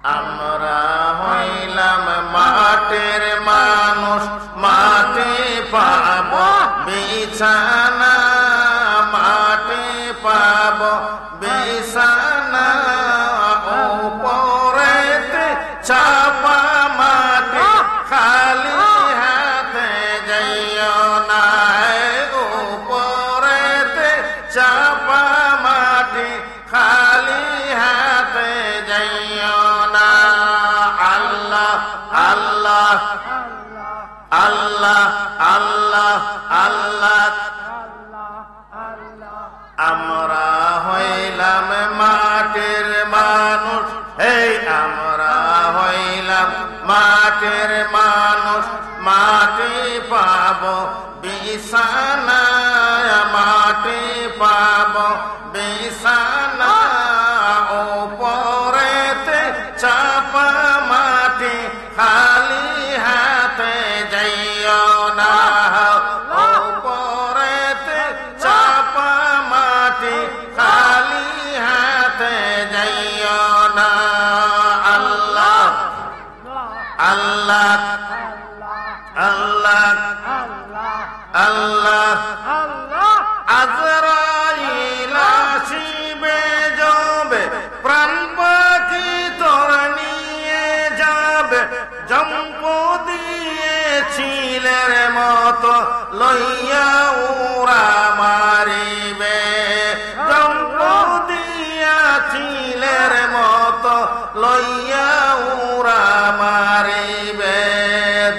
আমরা হইলাম মাটির মানুষ, মাটি পাব বিছানা, মাটি পাব বিছানা, উপরেতে চাপা মাটি, খালি হাতে যাইও না, উপরেতে চাপা মাটি, খালি হাতে যাইও না। আল্লাহ আল্লাহ আল্লাহ আল্লাহ আল্লাহ। আমরা হইলাম মাটির মানুষ, এই আমরা হইলাম মাটির মানুষ, মাটি পাব বিছানা, মাটি পাব বিছানা, উপরেতে চাপা মাটি, খালি হাতে যাইও না, উপরেতে চাপা মাটি, খালি হাতে যাইও না। আল্লাহ আল্লাহ আল্লাহ আল্লাহ। আজরাইল আসিবে যাবে, প্রাণ পাখি তোর নিয়ে যাবে, জম্প দিয়ে ছিলের মতো লইয়া উড়া মারিবে, জম্প দিয়া ছিলের মতো লইয়া উড়া মারিবে।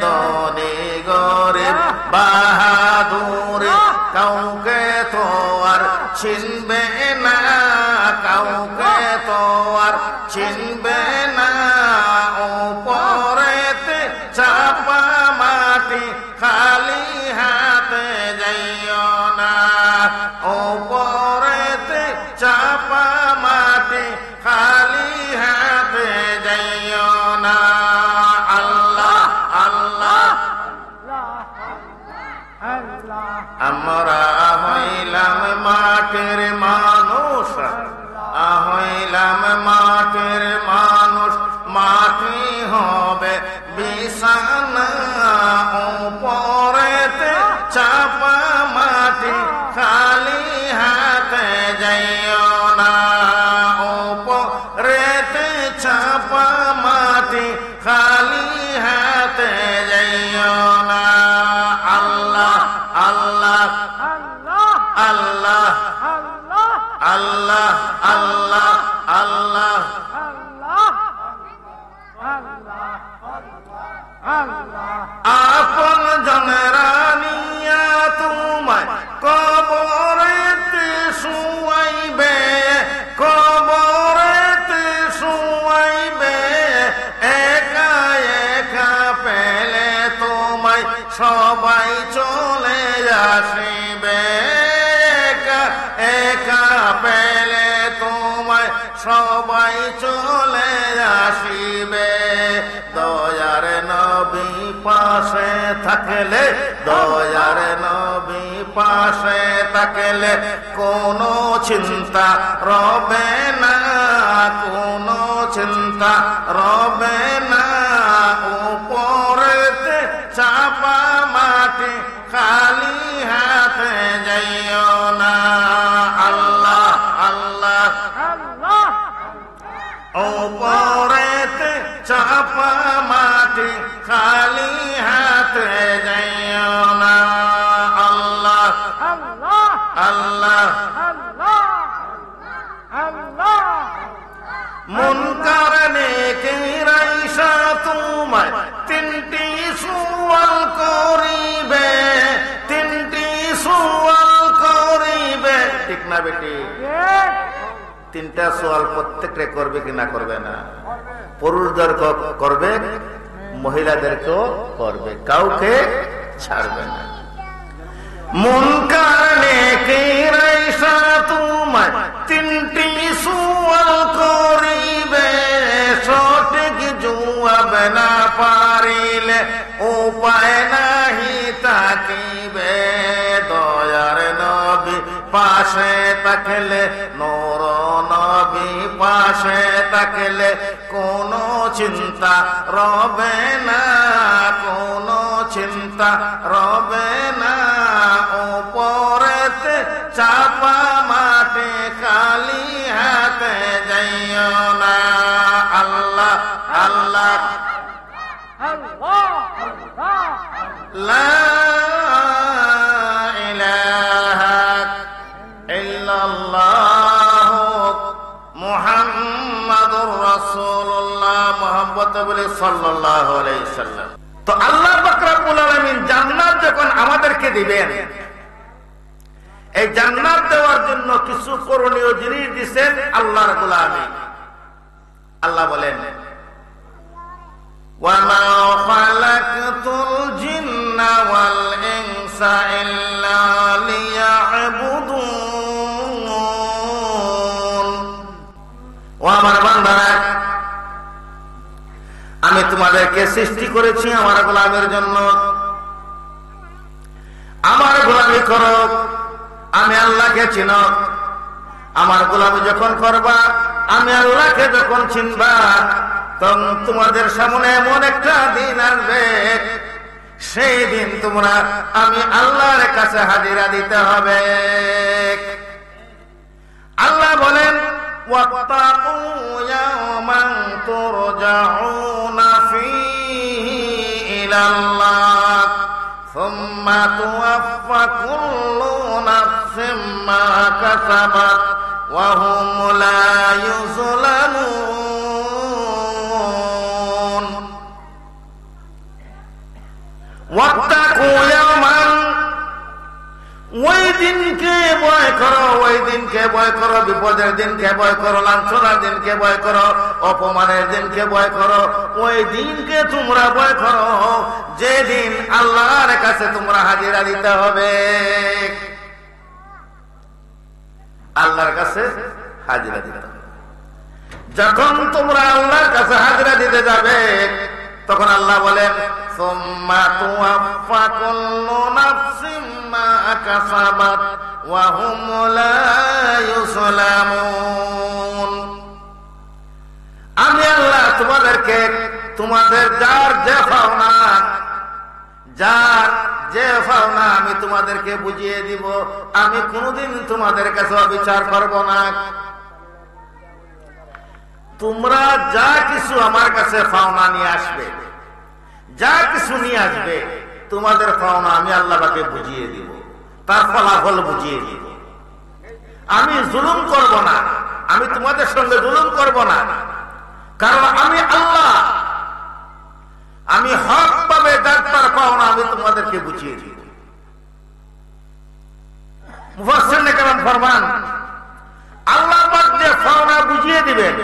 ধনী গরিব বাহাদুরে কাউকে তো আর চিনবে না, কাউকে তো আর চিনবে না, উপরেতে চাপা মাটি, খালি হাতে যাইও না, উপরেতে চাপা মাটি, খালি হাতে যাইও না। আল্লাহ আল্লাহ। আমরা হইলাম মাটির মানুষ, হইলাম মাটির মানুষ, মাটি হবে বিছানা, উপরেতে চাপা মাটি, খালি হাতে যাইও না, উপরেতে চাপা মাটি, খালি হাতে যাইও না। আল্লাহ আল্লাহ আল্লাহ আল্লাহ আল্লাহ আল্লাহ। আপন জনেরা নিয়া তোমায় কবরেতে শুয়াইবে, কবরেতে শুয়াইবে, একা একা পেলে তোমায় সবাই চলে আসিবে, একা একা পেলে তোমায় সবাই চলে আসিবে। দয়ার নবী পাশে থাকলে, দয়ার নবী পাশে থাকলে, কোনো চিন্তা রবে না, কোনো চিন্তা রবে না, উপরেতে চাপা মাটি, খালি হাতে যাইও না। আল্লাহ আল্লাহ। উপরেতে চাপা মাটি, খালি হাতে যাইও না। আল্লাহ আল্লাহ। মুনকার নেকির আইসা তোমায় তিনটি সুয়াল করিবে, তিনটি সুয়াল করিবে, ঠিক না বেটি? তিনটা সোয়াল প্রত্যেকটা করবে কি না করবে না? পুরুষদেরকেও করবে, মহিলাদেরকেও করবে, কাউকে ছাড়বে না। মুনকার নেকির আইসা তোমায় তিনটি সুয়াল করিবে, সঠিক জবাব না পারিলে উপায় নাহি থাকিবে। দয়ার নবী পাশে থাকলে, নূর নবী পাশে থাকলে, কোনো চিন্তা রবে না, কোনো চিন্তা রবে না। উপরেতে চাপা মাঠে খালি হাতে যাইও না। আল্লাহ আল্লাহ লা ইলাহা ইল্লাল্লাহ মুহাম্মাদুর রাসূলুল্লাহ। মুহাম্মদ বলে সাল্লাল্লাহু আলাইহি সাল্লাম। তো আল্লাহ পাক রব্বুল আলামিন জান্নাত যখন আমাদেরকে দিবেন, এই জান্নাত দেওয়ার জন্য কিছু করণীয় জিনিস দিবেন আল্লাহর গোলামি। আল্লাহ বলেন وَمَا خَلَقْتُ الْجِنَّ وَالْإِنسَ إِلَّا لِيَعْبُدُونِ। ও আমার বান্দারা, আমি তোমাদেরকে সৃষ্টি করেছি আমার গোলামের জন্য। আমার গোলামি করো, আমি আল্লাহকে চিনো। আমার গোলামি যখন করবা, আমি আল্লাহকে যখন চিনবা, তখন তোমাদের সামনে এমন একটা দিন আসবে, সেই দিন তোমরা আমি আল্লাহর কাছে হাজিরা দিতে হবে। আল্লাহ বলেন ওয়াত্তাকু ইয়াওমান তুরজাউনা ফীহি ইলাল্লাহ সুম্মা তুওয়াফফা কুল্লু নাফসিন মা কাসাবাত ওয়া হুম লা ইউযলামুন। ওয়াত্তাকু ইয়াওমান, ওই দিনকে ভয় করো, ওই দিনকে ভয় করো, বিপদের দিনকে ভয় করো, লাঞ্ছনার দিনকে ভয় করো, অপমানের দিনকে ভয় করো। ওই দিনকে তোমরা ভয় করো যেদিন আল্লাহর কাছে তোমরা হাজিরা দিতে হবে। আল্লাহর কাছে হাজিরা দিতে হবে। যখন তোমরা আল্লাহর কাছে হাজিরা দিতে যাবে, তখন আল্লাহ বলেন সুম্মা তুওয়াফফা কুল্লু নাফসিন মা কাসাবাত ওয়া হুম লা ইউযলামুন। আমি আল্লাহ তোমাদেরকে তোমাদের যার যে পাওনা, যার যে পাওনা আমি তোমাদেরকে বুঝিয়ে দিব। আমি কোনদিন তোমাদের কাছে বিচার করব না। তোমরা যা কিছু আমার কাছে পাওনা নিয়ে আসবে, যা কিছু নিয়ে আসবে, তোমাদের পাওনা আমি আল্লাহকে বুঝিয়ে দিব, তার ফলাফল বুঝিয়ে দিব। আমি জুলুম করব না, আমি তোমাদের সঙ্গে জুলুম করব না, কারণ আমি আল্লাহ। আমি হক পাবে যার তার পাওনা আমি তোমাদেরকে বুঝিয়ে দিব। মুফাসসিরিনে কেরাম ফরমান, আল্লাহ পাক যে পাওনা বুঝিয়ে দিবেন,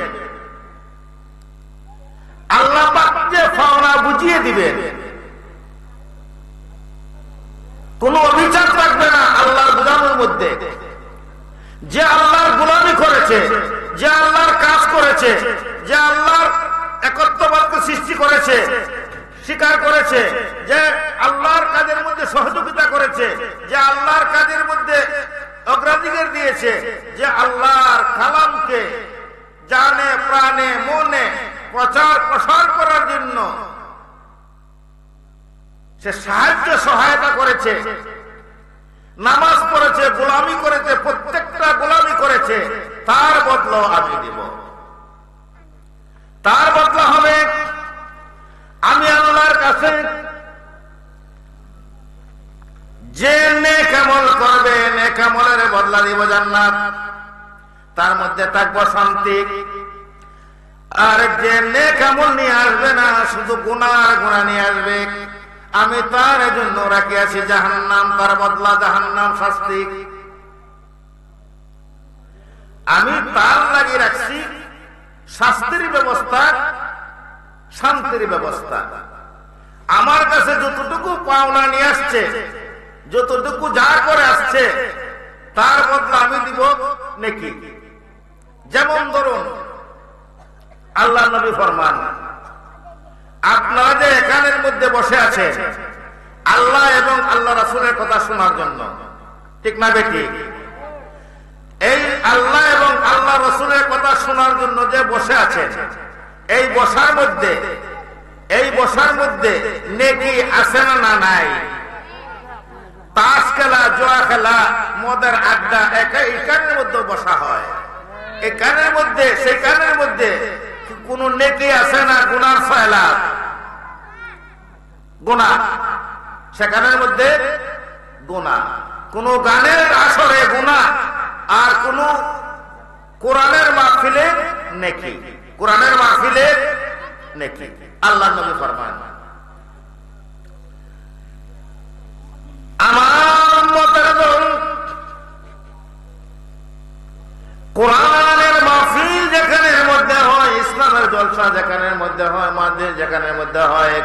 আল্লাহ পাক যে পাওনা বুঝিয়ে দিবেন, কোন অভিযোগ থাকবে না আল্লাহর গোলামের মধ্যে। যে আল্লাহর গোলামি করেছে, যে আল্লাহর কাজ করেছে, যে আল্লাহর একত্ববাদকে সৃষ্টি করেছে, স্বীকার করেছে, যে আল্লাহর কাজের মধ্যে সহযোগিতা করেছে, যে আল্লাহর কাজের মধ্যে অগ্রাধিকার দিয়েছে, যে আল্লাহর কালামকে জানে প্রাণে মনে প্রচার প্রসার করার জন্য সে সাহায্য সহায়তা করেছে, নামাজ পড়েছে, গোলামি করেছে, প্রত্যেকটা গোলামি করেছে, তার বদলা আমি দিব। তার বদলা হবে আমি আল্লাহর কাছে যে নেক আমল করবে, নেক আমলের বদলা দিব জান্নাত, তার মধ্যে থাকবো শান্তি। আর যে নেক আমল নিয়ে আসবে না, শুধু গুনাহ গুনাহ নিয়ে আসবে, আমি তার জন্য রাখিয়াছি জাহান্নাম, তার বদলা জাহান্নাম, শাস্তি। আমি তার লাগি রাখছি শাস্তির ব্যবস্থা, শান্তির ব্যবস্থা। আমার কাছে যতটুকু পাওনা নিয়ে আসছে, যতটুকু যা করে আসছে, তার বদলা আমি দিব নেকি। যেমন ধরুন আল্লাহ নবী ফরমান, আপনারা যে এখানের মধ্যে বসে আছেন আল্লাহ এবং আল্লাহ রাসূলের কথা শোনার জন্য, ঠিক না বেটি? এই আল্লাহ এবং আল্লাহ রাসূলের কথা শোনার জন্য যে বসে আছেন, এই বসার মধ্যে নেকি আছে না নাই? তাস খেলা, জোয়া খেলা, মদের আড্ডা, এখানের মধ্যে বসা হয়। এখানের মধ্যে সেখানের মধ্যে কোন নেকি আছে না? গুনার ফয়লা, গুনাহ সেখানের মধ্যে গুনাহ। কোন গানের আসরে গুনাহ, আর কোন কোরআনের মাহফিলে নেকি। কোরআনের মাহফিলে নেকি। আল্লাহর নবী ফরমান, আমার মতের দল কোরআনের মাহফিল যেখানের মধ্যে হয়, ইসলামের জলসা যেখানের মধ্যে হয়, মাহফিল যেখানের মধ্যে হয়,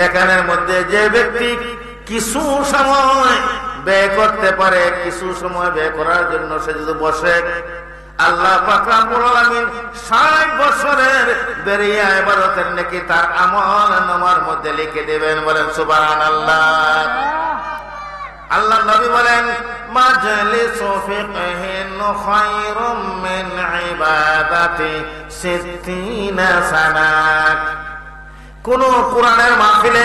এখানের মধ্যে যে ব্যক্তি কিছু সময় ব্যয় করতে পারে, কিছু সময় ব্যয় করার জন্য সে যদি বসে, আল্লাহ পাক রব্বুল আলামিন ৬০ বছরের বেরিয়া ইবাদতের নেকি তার আমলনামার মধ্যে লিখে দেবেন। বলেন সুবহানাল্লাহ। আল্লাহ নবী বলেন, মাজলিসু ফিকহিন খায়রুম মিন ইবাদাতি ৬০ সানাত। কোন কোরআনের মাহফিলে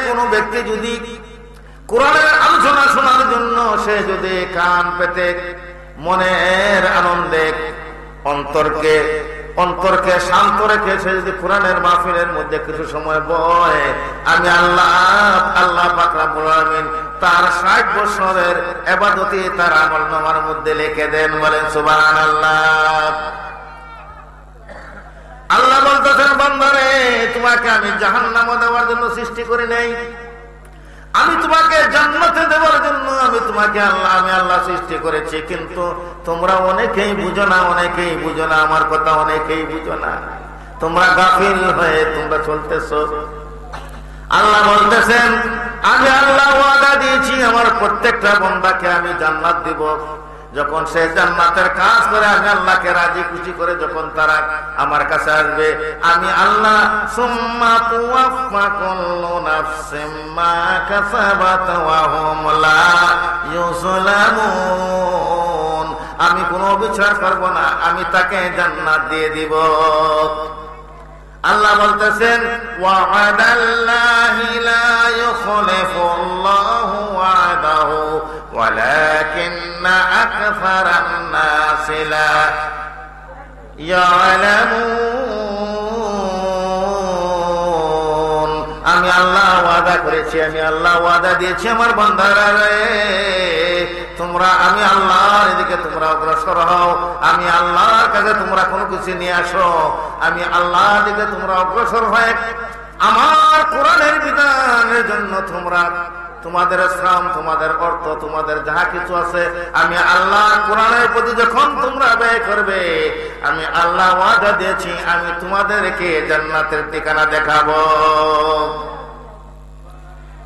কোন ব্যক্তি যদি কোরআনের আলোচনা শোনার জন্য সে যদি কান পেতে মনের আনন্দে অন্তরকে শান্ত রেখে সে যদি কোরআনের মাহফিলের মধ্যে কিছু সময় বয়, আমি আল্লাহ পাক রব্বুল আলামিন তার ৬০ বছরের ইবাদতি তার আমলনামার মধ্যে লিখে দেন। বলেন সুবহানাল্লাহ। আল্লাহ বলতেছেন, বান্দারে তোমাকে আমি জাহান্নামে দেওয়ার জন্য সৃষ্টি করি নাই, আমি তোমাকে জান্নাতে দেওয়ার জন্য আমি আল্লাহ সৃষ্টি করেছি। কিন্তু তোমরা অনেকেই বুঝো না আমার কথা, অনেকেই বুঝো না। তোমরা গাফিল হয়ে তোমরা চলতেছো। আল্লাহ বলতেছেন, আমি আল্লাহ ওয়াদা দিয়েছি আমার প্রত্যেকটা বান্দাকে আমি জান্নাত দিব। যখন সে জান্নাতের কাজ করে আমি আল্লাহকে রাজি খুশি করে যখন তারা আমার কাছে আসবে, আমি আল্লাহ সুম্মা তুওয়াফা কুল্লু নাফসিম মা কাসাবাত ওয়া হুম লা ইউযলামুন, আমি কোনো বিচার করব না, আমি তাকে জান্নাত দিয়ে দিব। আল্লাহ বলতেছেন, ওয়া'দাল্লাহি লা ইউখলিফুল্লাহু ওয়া'দাহু ওয়ালাকিন্না আকসারান নাসি লা ইয়ালামুন। আমি আল্লাহ ওয়াদা করেছি, আমি আল্লাহ ওয়াদা দিয়েছি আমার বান্দারা রে, তোমরা আমি আল্লাহর এদিকে তোমরা অগ্রসর হও, আমি আল্লাহর কাছে তোমরা কোনো কিছু নিয়ে আসো, আমি আল্লাহর দিকে তোমরা অগ্রসর হয়ে আমার কোরআনের বিধানের জন্য তোমরা তোমাদের শ্রম, তোমাদের অর্থ, তোমাদের যাহা কিছু আছে আমি আল্লাহ কোরআনের প্রতি যখন তোমরা ব্যয় করবে, আমি আল্লাহ ওয়াদা দিয়েছি আমি তোমাদেরকে জান্নাতের ঠিকানা দেখাবো।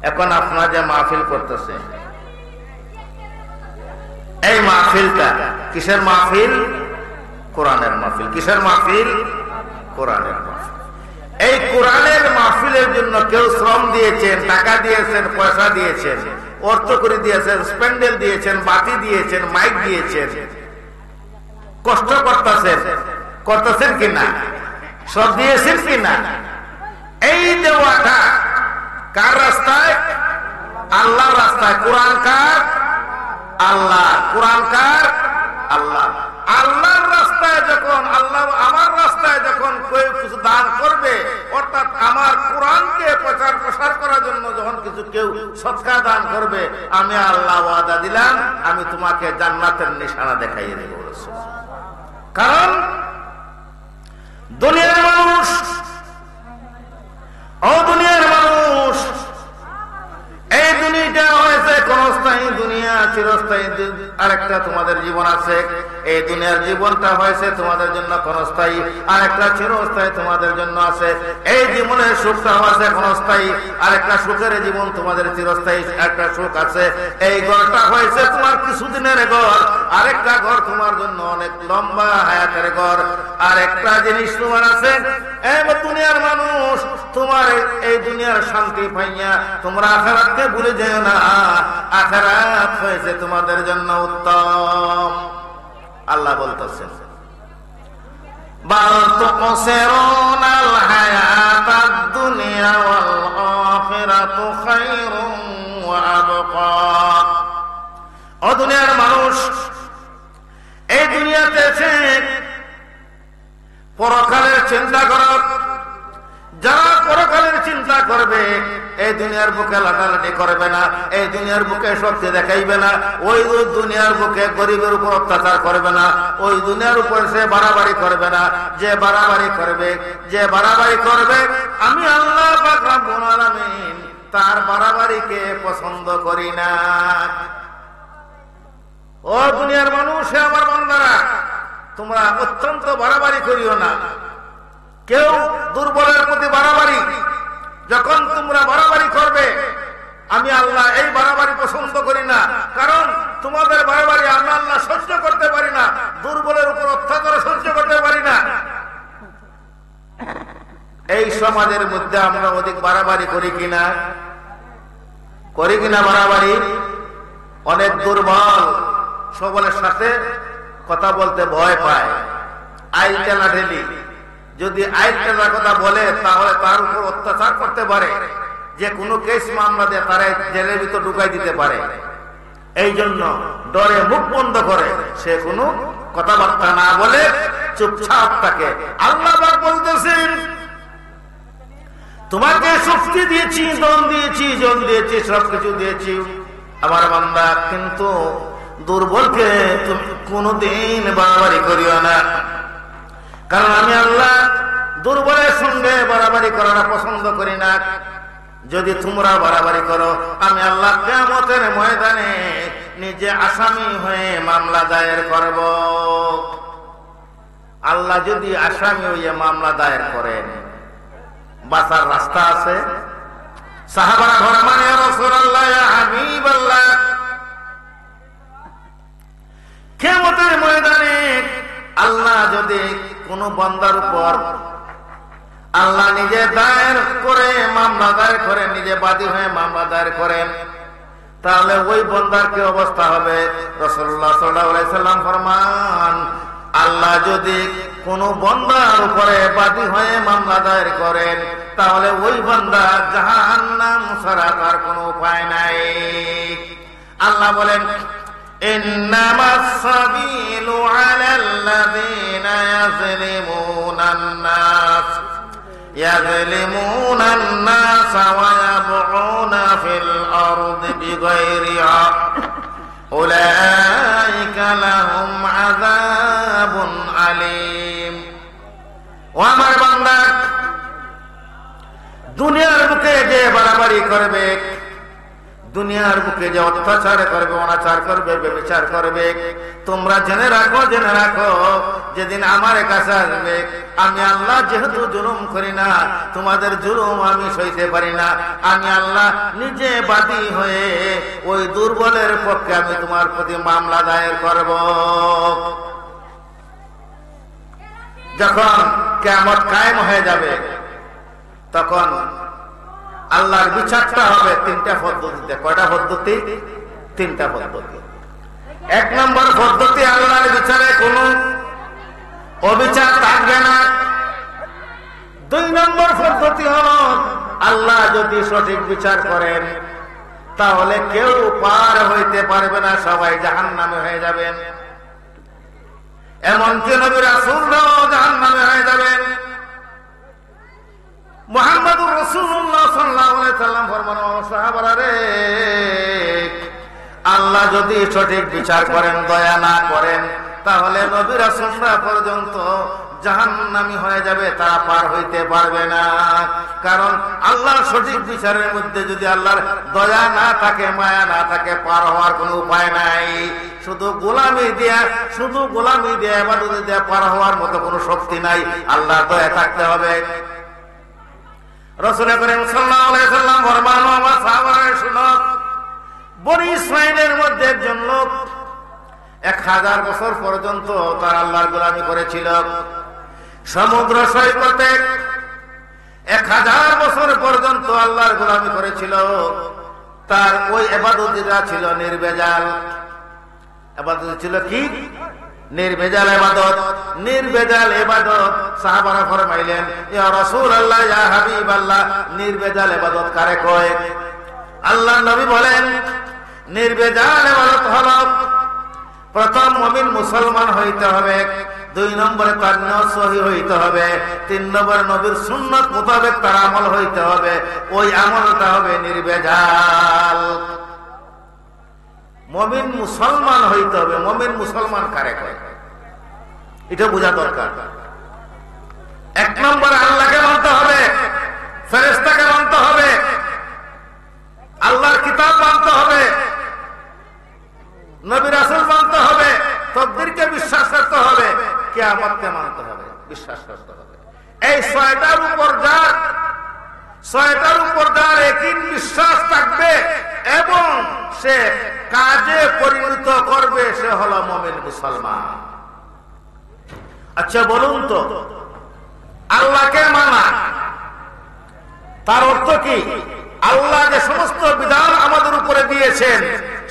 এখন আপনারা যে মাহফিল করতেছে, এই মাহফিলটা কিসের মাহফিল? কোরআনের মাহফিল। কিসের মাহফিল? কোরআনের মাহফিল। এই কোরআনের মাহফিলের জন্য কেউ শ্রম দিয়েছেন, টাকা দিয়েছেন, পয়সা দিয়েছেন, অর্থ করে দিয়েছেন, স্প্যান্ডেল দিয়েছেন, বাতি দিয়েছেন, মাইক দিয়েছেন, কষ্ট করতেছেন কিনা? সব দিয়েছেন কিনা? এই দেওয়াটা কার রাস্তায়? আল্লাহর রাস্তায়। কোরআন কার? আল্লাহ। কোরআন কার? আল্লাহ। আল্লাহর রাস্তায় যখন আল্লাহ আমার রাস্তায় যখন কেউ কিছু দান করবে, অর্থাৎ আমার কোরআনকে প্রচার প্রসার করার জন্য যখন কিছু কেউ সদকা দান করবে, আমি আল্লাহ ওয়াদা দিলাম আমি তোমাকে জান্নাতের নিশানা দেখাইয়ে দেব। কারণ দুনিয়ার মানুষ, এই দুনিয়াটা হয়েছে ক্ষণস্থায়ী দুনিয়া, চিরস্থায়ী আরেকটা তোমাদের জীবন আছে। এই দুনিয়ার জীবনটা হয়েছে তোমাদের জন্য ক্ষণস্থায়ী, আরেকটা চিরস্থায়ী তোমাদের জন্য আছে। এই জীবনের সুখটা হয়েছে ক্ষণস্থায়ী, আরেকটা সুখের জীবন তোমাদের চিরস্থায়ী একটা সুখ আছে। এই ঘরটা হয়েছে তোমার কিছুদিনের ঘর, আরেকটা ঘর তোমার জন্য অনেক লম্বা হায়াতের ঘর। আরেকটা জিনিস তোমার আছে, দুনিয়ার মানুষ, তোমার এই দুনিয়ার শান্তি পাইয়া তোমরা আখিরাতকে ভুলে যেও না। আখিরাত হয়েছে তোমাদের জন্য উত্তম। আল্লাহ বলতেছেন, বাল তুকসিরুনাল হায়াতাদ দুনিয়া ওয়াল আখিরাতু খায়রুন ওয়া আবকা। ও দুনিয়ার মানুষ, এই দুনিয়াতে এসে পরকালের চিন্তা করো। যারা পরকালের চিন্তা করবে এই দুনিয়ার বুকে লাটালাটি করবে না, এই দুনিয়ার বুকে শক্তি দেখাইবে না, ওই দুনিয়ার বুকে গরিবের উপর অত্যাচার করবে না, ওই দুনিয়ার উপর সে বাড়াবাড়ি করবে না। যে বাড়াবাড়ি করবে আমি আল্লাহ পাক রব্বুল আলামিন তার বাড়াবাড়িকে পছন্দ করি না। ও দুনিয়ার মানুষ, আমার বান্দারা, তোমরা অত্যন্ত বাড়াবাড়ি করিও না। কেউ দুর্বলের প্রতি বাড়াবাড়ি, যখন তোমরা বাড়াবাড়ি করবে আমি আল্লাহ এই বাড়াবাড়ি পছন্দ করি না। কারণ তোমাদের বাড়াবাড়ি আমি আল্লাহ সহ্য করতে পারি না, দুর্বলের উপর অত্যাচার সহ্য করতে পারি না। এই সমাজের মধ্যে আমরা অধিক বাড়াবাড়ি করি কিনা বাড়াবাড়ি? অনেক দুর্বল সবলের সাথে কথা বলতে ভয় পায়, আইল টেলা ঢেলি। যদি আইল টেলার কথা বলে তাহলে তার উপর অত্যাচার করতে পারে, যে কোনো কেস মামলা দিয়ে তারা জেলের ভিতর ঢুকাই দিতে পারে। এই জন্য ডরে মুখ বন্ধ করে সে কোনো কথাবার্তা না বলে চুপচাপ থাকে। আল্লাহ পাক বলতেছেন, তোমাকে শক্তি দিয়েছি, দম দিয়েছি, জল দিয়েছি, সবকিছু দিয়েছি আমার বান্দা, কিন্তু দুর্বলকে তুমি কোনদিন বাড়াবাড়ি করিও না। কারণ আমি আল্লাহ দুর্বলের সঙ্গে বাড়াবাড়ি করাটা পছন্দ করি না। যদি তোমরা বাড়াবাড়ি করো আমি আল্লাহ কিয়ামতের ময়দানে নিজে আসামি হয়ে মামলা দায়ের করব। আল্লাহ যদি আসামি হয়ে মামলা দায়ের করেন, বাঁচার রাস্তা আছে? সাহাবারা ফরমান, ইয়া রাসূলুল্লাহ, ইয়া হাবিবাল্লাহ, কিয়ামতের ময়দানে আল্লাহ যদি কোন বান্দার উপর আল্লাহ নিজে দায়ের করে মামলা দায়ের করেন, নিজে বাদী হয়ে মামলা দায়ের করেন, তাহলে ওই বান্দার কি অবস্থা হবে? রাসূলুল্লাহ সাল্লাল্লাহু আলাইহি সাল্লাম ফরমান, আল্লাহ যদি কোন বান্দার উপরে বাদী হয়ে মামলা দায়ের করেন তাহলে ওই বান্দা জাহান্নাম ছাড়া তার কোনো উপায় নাই। আল্লাহ বলেন, ইন্নামাস সাবিলু আলাল্লাযীনা ইয়াযলিমুনান নাস ওয়া ইয়াবগুনা ফিল আরদি বিগাইরি হক উলাইকা লাহুম আযাবুন আলীম। ও আমার বান্দা, দুনিয়ার বুকে যে বাড়াবাড়ি করবে, দুনিয়ার বুকে যে অত্যাচার করবে, অনাচার করবে, ব্যভিচার করবে, তোমরা জেনে রাখো যেদিন আমার কাছে আসবে আমি আল্লাহ যেহেতু জুলুম করি না, তোমাদের জুলুম আমি সইতে পারি না, আমি আল্লাহ নিজে বাদী হয়ে ওই দুর্বলের পক্ষে আমি তোমার প্রতি মামলা দায়ের করব। যখন কিয়ামত কায়েম হয়ে যাবে তখন আল্লাহর বিচারটা হবে তিনটা পদ্ধতিতে। কয়টা পদ্ধতি? তিনটা পদ্ধতি। এক নম্বর পদ্ধতি, আল্লাহর বিচারে কোনো অবিচার থাকবে না। দুই নম্বর পদ্ধতি হলো, আল্লাহ যদি সঠিক বিচার করেন তাহলে কেউ পার হইতে পারবে না, সবাই জাহান্নামে হয়ে যাবেন। এমনকি নবী রাসূলরাও জাহান্নামে হয়ে যাবেন। মুহাম্মদুর রাসূলুল্লাহ সাল্লাল্লাহু আলাইহি সাল্লাম ফরমান, ও সাহাবারা রে, আল্লাহ যদি সঠিক বিচার করেন, দয়া না করেন, তাহলে নবী রাসূলরা পর্যন্ত জাহান্নামী হয়ে যাবে, তারা পার হইতে পারবে না। কারণ আল্লাহর সঠিক বিচারের মধ্যে যদি আল্লাহর দয়া না থাকে, মায়া না থাকে, পার হওয়ার কোনো উপায় নাই। শুধু গোলামি দিয়া ইবাদত দিয়া পার হওয়ার মতো কোনো শক্তি নাই, আল্লাহর দয়া থাকতে হবে। রাসূল করিম সাল্লাল্লাহু আলাইহি সাল্লাম ফরমান, আমার সাহাবারা শুনো, বনী ইসরাঈলের মধ্যে একজন লোক 1000 বছর পর্যন্ত তার আল্লাহর গোলামি করেছিল। সমুদ্র সৈকতে 1000 বছর পর্যন্ত আল্লাহর গোলামি করেছিল। তার ওই ইবাদতটা ছিল নির্ভেজাল। ইবাদত ছিল কি? নির্ভেজাল ইবাদত, নির্ভেজাল ইবাদত। সাহাবারা ফরমাইলেন, ইয়া রাসূলুল্লাহ, ইয়া হাবিবাল্লাহ, নির্ভেজাল ইবাদত কারে কয়? আল্লাহর নবী বলেন, নির্ভেজাল ইবাদত হলো প্রথম মুমিন মুসলমান হইতে হবে, 2 নম্বরে তার নিয়ত সহি হইতে হবে, 3 নম্বরে নবীর সুন্নাত মোতাবেক তার আমল হইতে হবে। ওই আমলটা হবে নির্ভেজাল। মুমিন মুসলমান হইতে হবে। মুমিন মুসলমান কারে কয় এটা বোঝা দরকার। 1 নম্বরে আল্লাহকে মানতে হবে, ফেরেশতাকে মানতে হবে, আল্লাহর কিতাব মানতে হবে, নবী রাসূল মানতে হবে, তাকদীরকে বিশ্বাস করতে হবে, কিয়ামতকে মানতে হবে, বিশ্বাস করতে হবে। এই 6টার উপর যার একই বিশ্বাস থাকবে এবং সে কাজে পরিণত করবে, সে হলো মুমিন মুসলমান। আচ্ছা বলুন তো, আল্লাহকে মানা তার অর্থ কি? আল্লাহ যে সমস্ত বিধান আমাদের উপরে দিয়েছেন,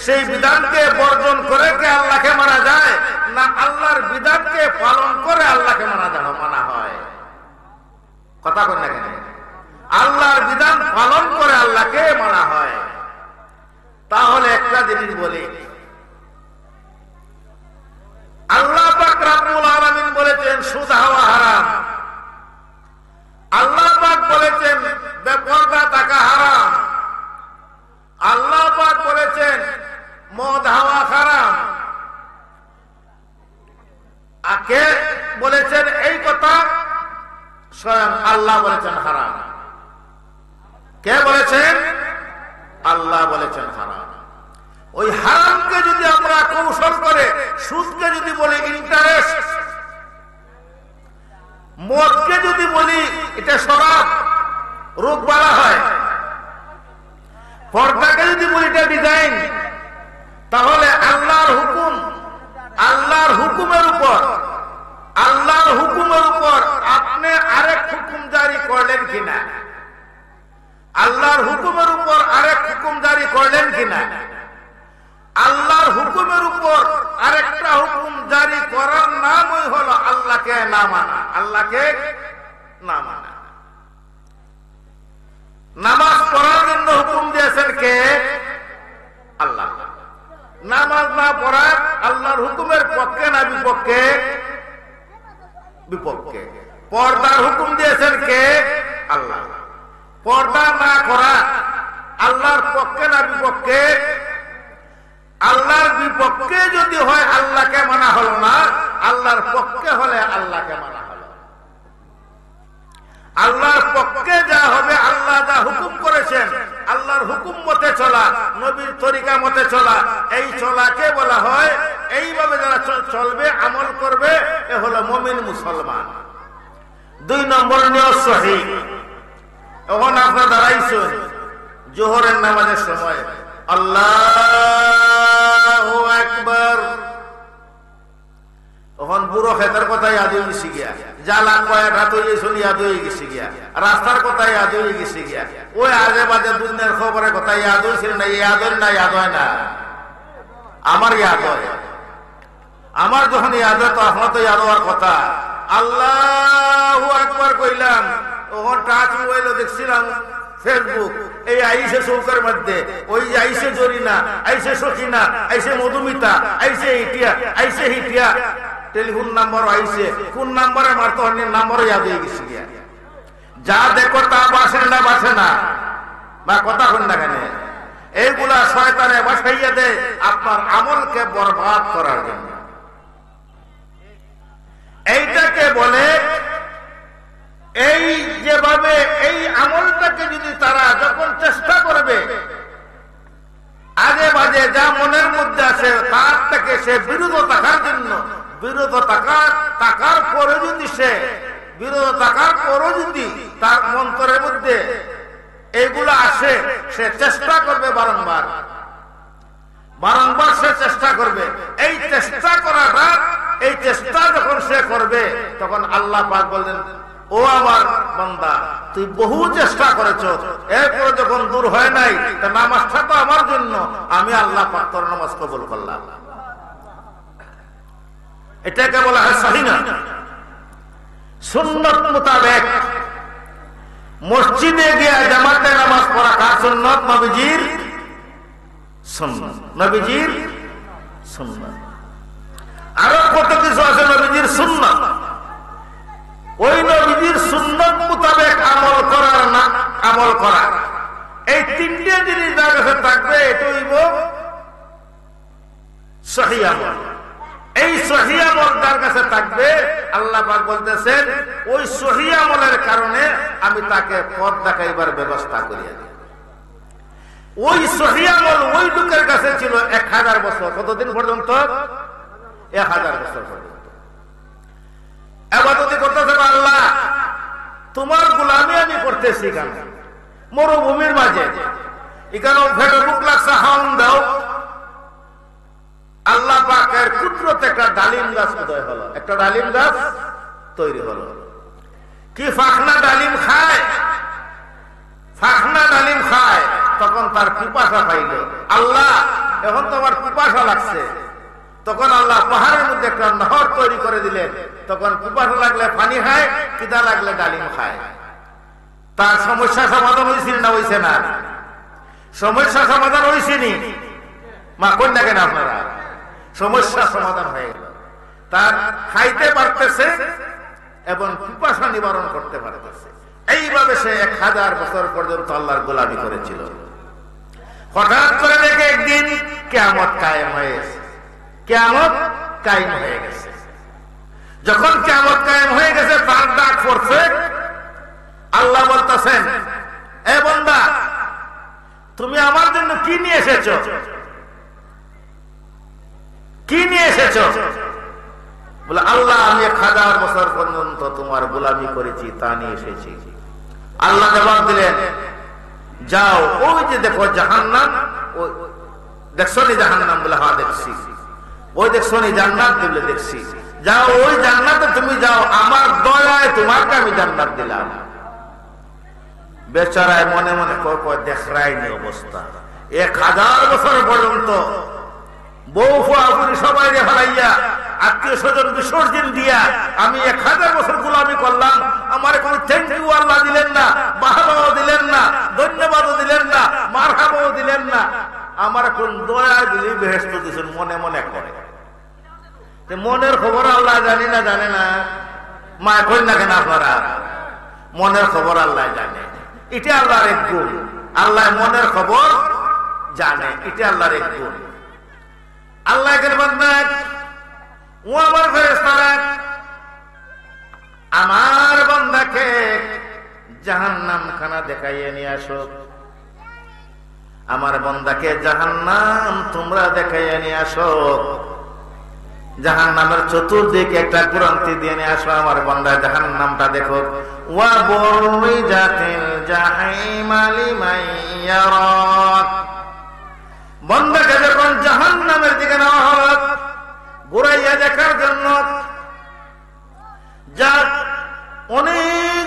সেই বিধানকে বর্জন করে কি আল্লাহকে মানা যায়? না, আল্লাহর বিধানকে পালন করে আল্লাহকে মানা হয়। কথা বল না কেন? আল্লাহর বিধান পালন করে আল্লাহকে মানা হয়। তাহলে একটা জিনিস বলি, আল্লাহ পাক রব্বুল আলামিন বলেছেন সুদ হাওয়া হারাম। আল্লাহ পাক বলেছেন বেপরদা থাকা হারাম। আল্লাহ পাক বলেছেন মদ হাওয়া হারাম। কে বলেছেন এই কথা? স্বয়ং আল্লাহ বলেছেন হারাম। কে বলেছেন? আল্লাহ বলেছেন হারাম। ওই হারামকে যদি আমরা কৌশল করে, সুদকে যদি বলি ইন্টারেস্ট, মদকে যদি বলি এটা শরাব, রোগ বলা হয়, পর্দাকে যদি বলি এটা ডিজাইন, তাহলে আল্লাহর হুকুমের উপর আপনি আরেক হুকুম জারি করলেন কিনা? আল্লাহর হুকুমের উপর আরেক হুকুম জারি করলেন কিনা? আল্লাহর হুকুমের উপর আরেকটা হুকুম জারি করার নামই হলো আল্লাহকে না মানা। আল্লাহকে না মানা। নামাজ পড়ার জন্য হুকুম দিয়েছেন কে? আল্লাহ। নামাজ না পড়া আল্লাহর হুকুমের পক্ষে না বিপক্ষে? বিপক্ষে। পর্দার হুকুম দিয়েছেন কে? আল্লাহ। পর্দা না করা আল্লাহর পক্ষে না বিপক্ষে? আল্লাহর বিপক্ষে যদি হয় আল্লাহকে মানা হলো না, আল্লাহর পক্ষে হলে আল্লাহকে মানা হলো। আল্লাহর পক্ষে যা হবে, আল্লাহ যা হুকুম করেছেন, আল্লাহর হুকুম মতে চলা, নবীর তরিকা মতে চলা, এই চলাকে বলা হয়, এইভাবে যারা চলবে, আমল করবে, এ হলো মুমিন মুসলমান। 2 নম্বর নিয়ত সহিহ। এখন আপনারা দাঁড়াইছেন জোহরের নামাজের সময়, আল্লাহু আকবার, তখন বুড়ো খেতের কথা ইয়াদ হয়ে গেছে গিয়া, জ্বালা কয়েক হাত হয়ে গেছিল ইয়াদ হয়ে গেছে গিয়া, রাস্তার কথা ইয়াদ হয়ে গেছে গিয়া, ওই আজে বাজে দুনিয়ার খবরের কথা ইয়াদ হয়েছিল না? ইয়াদ হয় না? আমার ইয়াদ হয়। আমার যখন ইয়াদ হয় তখন তো ইয়াদ হওয়ার কথা। আল্লাহু আকবার কইলাম, তখন টাচ মোবাইল দেখছিলাম ফেসবুক, এই আইসে চৌকের মধ্যে, ওই যে আইসে জরিনা, আইসে সখিনা, আইসে মধুমিতা, আইসে ইটিয়া, আইসে হিটিয়া, টেলিফোন নাম্বার আইসে, কোন নাম্বারে মারতো অন্য নাম্বারও ইয়াদ হয়ে গেছে গিয়া। যা দেখো তা বাসে না, বা কথা কন না কেন? এইগুলা শয়তানে বাসাইয়া দেয় আপনার আমলকে বরবাদ করার জন্য। এইটাকে বলে, এই যেভাবে এই আমলটাকে যদি তারা যখন চেষ্টা করবে, আগে বাজে যা মনের মধ্যে আছে তার থেকে সে বিরত থাকার জন্য, বিরত থাকার পরে যদি তার মন্তরের মধ্যে এইগুলো আসে, সে চেষ্টা করবে বারংবার সে চেষ্টা করবে। এই চেষ্টা করাটা, এই চেষ্টা যখন সে করবে, তখন আল্লাহ পাক বললেন, ও আমার বান্দা, তুই বহু চেষ্টা করেছ, এরপরে যখন দূর হয় নাই, তা নামাজটা তো আমার জন্য, আমি আল্লাহ পাক তোর নামাজ কবুল করলাম। এটাকে বলা হয় সহিহ না। সুন্নত মোতাবেক মসজিদে গিয়ে জামাতে নামাজ পড়া কার সুন্নত? নবীজির সুন্নত। নবীজির সুন্নত। আরো কত কিছু আছে নবীজির সুন্নত। ওই নবীজির সুন্নত মোতাবেক আমল করার না আমল করা, এই তিনটে জিনিস যার কাছে থাকবে এটা হইব সহিহ আমল। এই সহিহ আমল যার কাছে থাকবে আল্লাহ পাক বলতেছেন ওই সহিহ আমলের কারণে আমি তাকে পথ দেখাইবার ব্যবস্থা করিয়া দিই। ওই সহিহ আমল ওই লোকের কাছে ছিল 1000 বছর। কতদিন পর্যন্ত? 1000 বছর পর্যন্ত ইবাদত করতেছে। আল্লাহ তোমার গোলামি আমি করতেছি কেন? মরুভূমির মাঝে এখানে ফেটে বুক লাগছে, হাম দাও। আল্লাহ পাকের কুদরতে একটা ডালিম গাছ উদয় হলো, একটা ডালিম গাছ তৈরি হলো। কি ফাখনা ডালিম খায়? ফাখনা ডালিম খায়। তখন তার পিপাসা পাইল। আল্লাহ এখন তো আমার পিপাসা লাগছে। তখন আল্লাহ পাহাড়ের মধ্যে একটা নহর তৈরি করে দিলেন। তখন পিপাসা লাগলে পানি খায়, খিদা লাগলে ডালিম খায়। তার সমস্যা সমাধান হয়েছিল না? হয়েছে না? সমস্যা সমাধান হয়েছেনি? মা কোন দেখেন আপনারা? সমস্যা সমাধান হয়ে গেল। তার খাইতে পারতেছে এবং পিপাসা নিবারণ করতে পারতেছে। এইভাবে সে 1000 বছর পর্যন্ত আল্লাহর গোলামি করেছিল। হঠাৎ করে দেখে একদিন কিয়ামত কায়েম হয়ে গেছে। কিয়ামত কায়েম হয়ে গেছে। যখন কিয়ামত কায়েম হয়ে গেছে তার ডাক পড়ছে। আল্লাহ বলতেছেন, এ বান্দা তুমি আমার জন্য কি নিয়ে এসেছো? কি নিয়ে এসেছো? বলে আল্লাহ আমি 1000 বছর পর্যন্ত তোমার গোলামি করেছি, তা নিয়ে এসেছি। আল্লাহ জবাব দিলেন, যাও ওই যে দেখো জাহান্নাম, দেখছো নি জাহান্নাম? বলে হ্যাঁ দেখছি। ওই দেখছো নি জান্নাত? বলে দেখছি। যাও ওই জান্নাতে তুমি যাও, আমার দয়ায় তোমাকে আমি জান্নাত দিলাম। বেচারায় মনে মনে দেখরাইনি অবস্থা। 1000 বছর পর্যন্ত বউ ফুয়াফুরি সবাই হারাইয়া, আত্মীয় স্বজন বিসর্জন দিয়া আমি 1000 বছর গোলামি করলাম। আমার কোন থ্যাংক ইউ আল্লাহ দিলেন না, বাহবাও দিলেন না, ধন্যবাদও দিলেন না, মারহাবাও দিলেন না। আমার কোন দয়া দিলি বেহেশত দিয়েছেন মনে মনে করে। মনের খবর আল্লাহ জানি না? জানে না? মা কই না কেন আপনারা? মনের খবর আল্লাহ জানে। এটা আল্লাহর এক গুণ। আল্লাহ মনের খবর জানে, এটা আল্লাহর এক গুণ। আল্লাহ ও আমার ফেরেশতারা আমার বান্দাকে জাহান্নাম খানা দেখাইয়ে নিয়ে আসো। আমার বান্দাকে জাহান্নাম তোমরা দেখাইয়ে নিয়ে আসো। জাহান্নামের চতুর্দিকে একটা ক্রান্তি দিয়ে নিয়ে আসো। আমার বান্দা জাহান্নামটা দেখো। ওয়া বুরিজাতিল জাহিম লিমান ইয়ারা। বান্দাকে যখন জাহান্নামের দিকে নেওয়া হলো ঘুরাইয়া দেখার জন্য, যা অনেক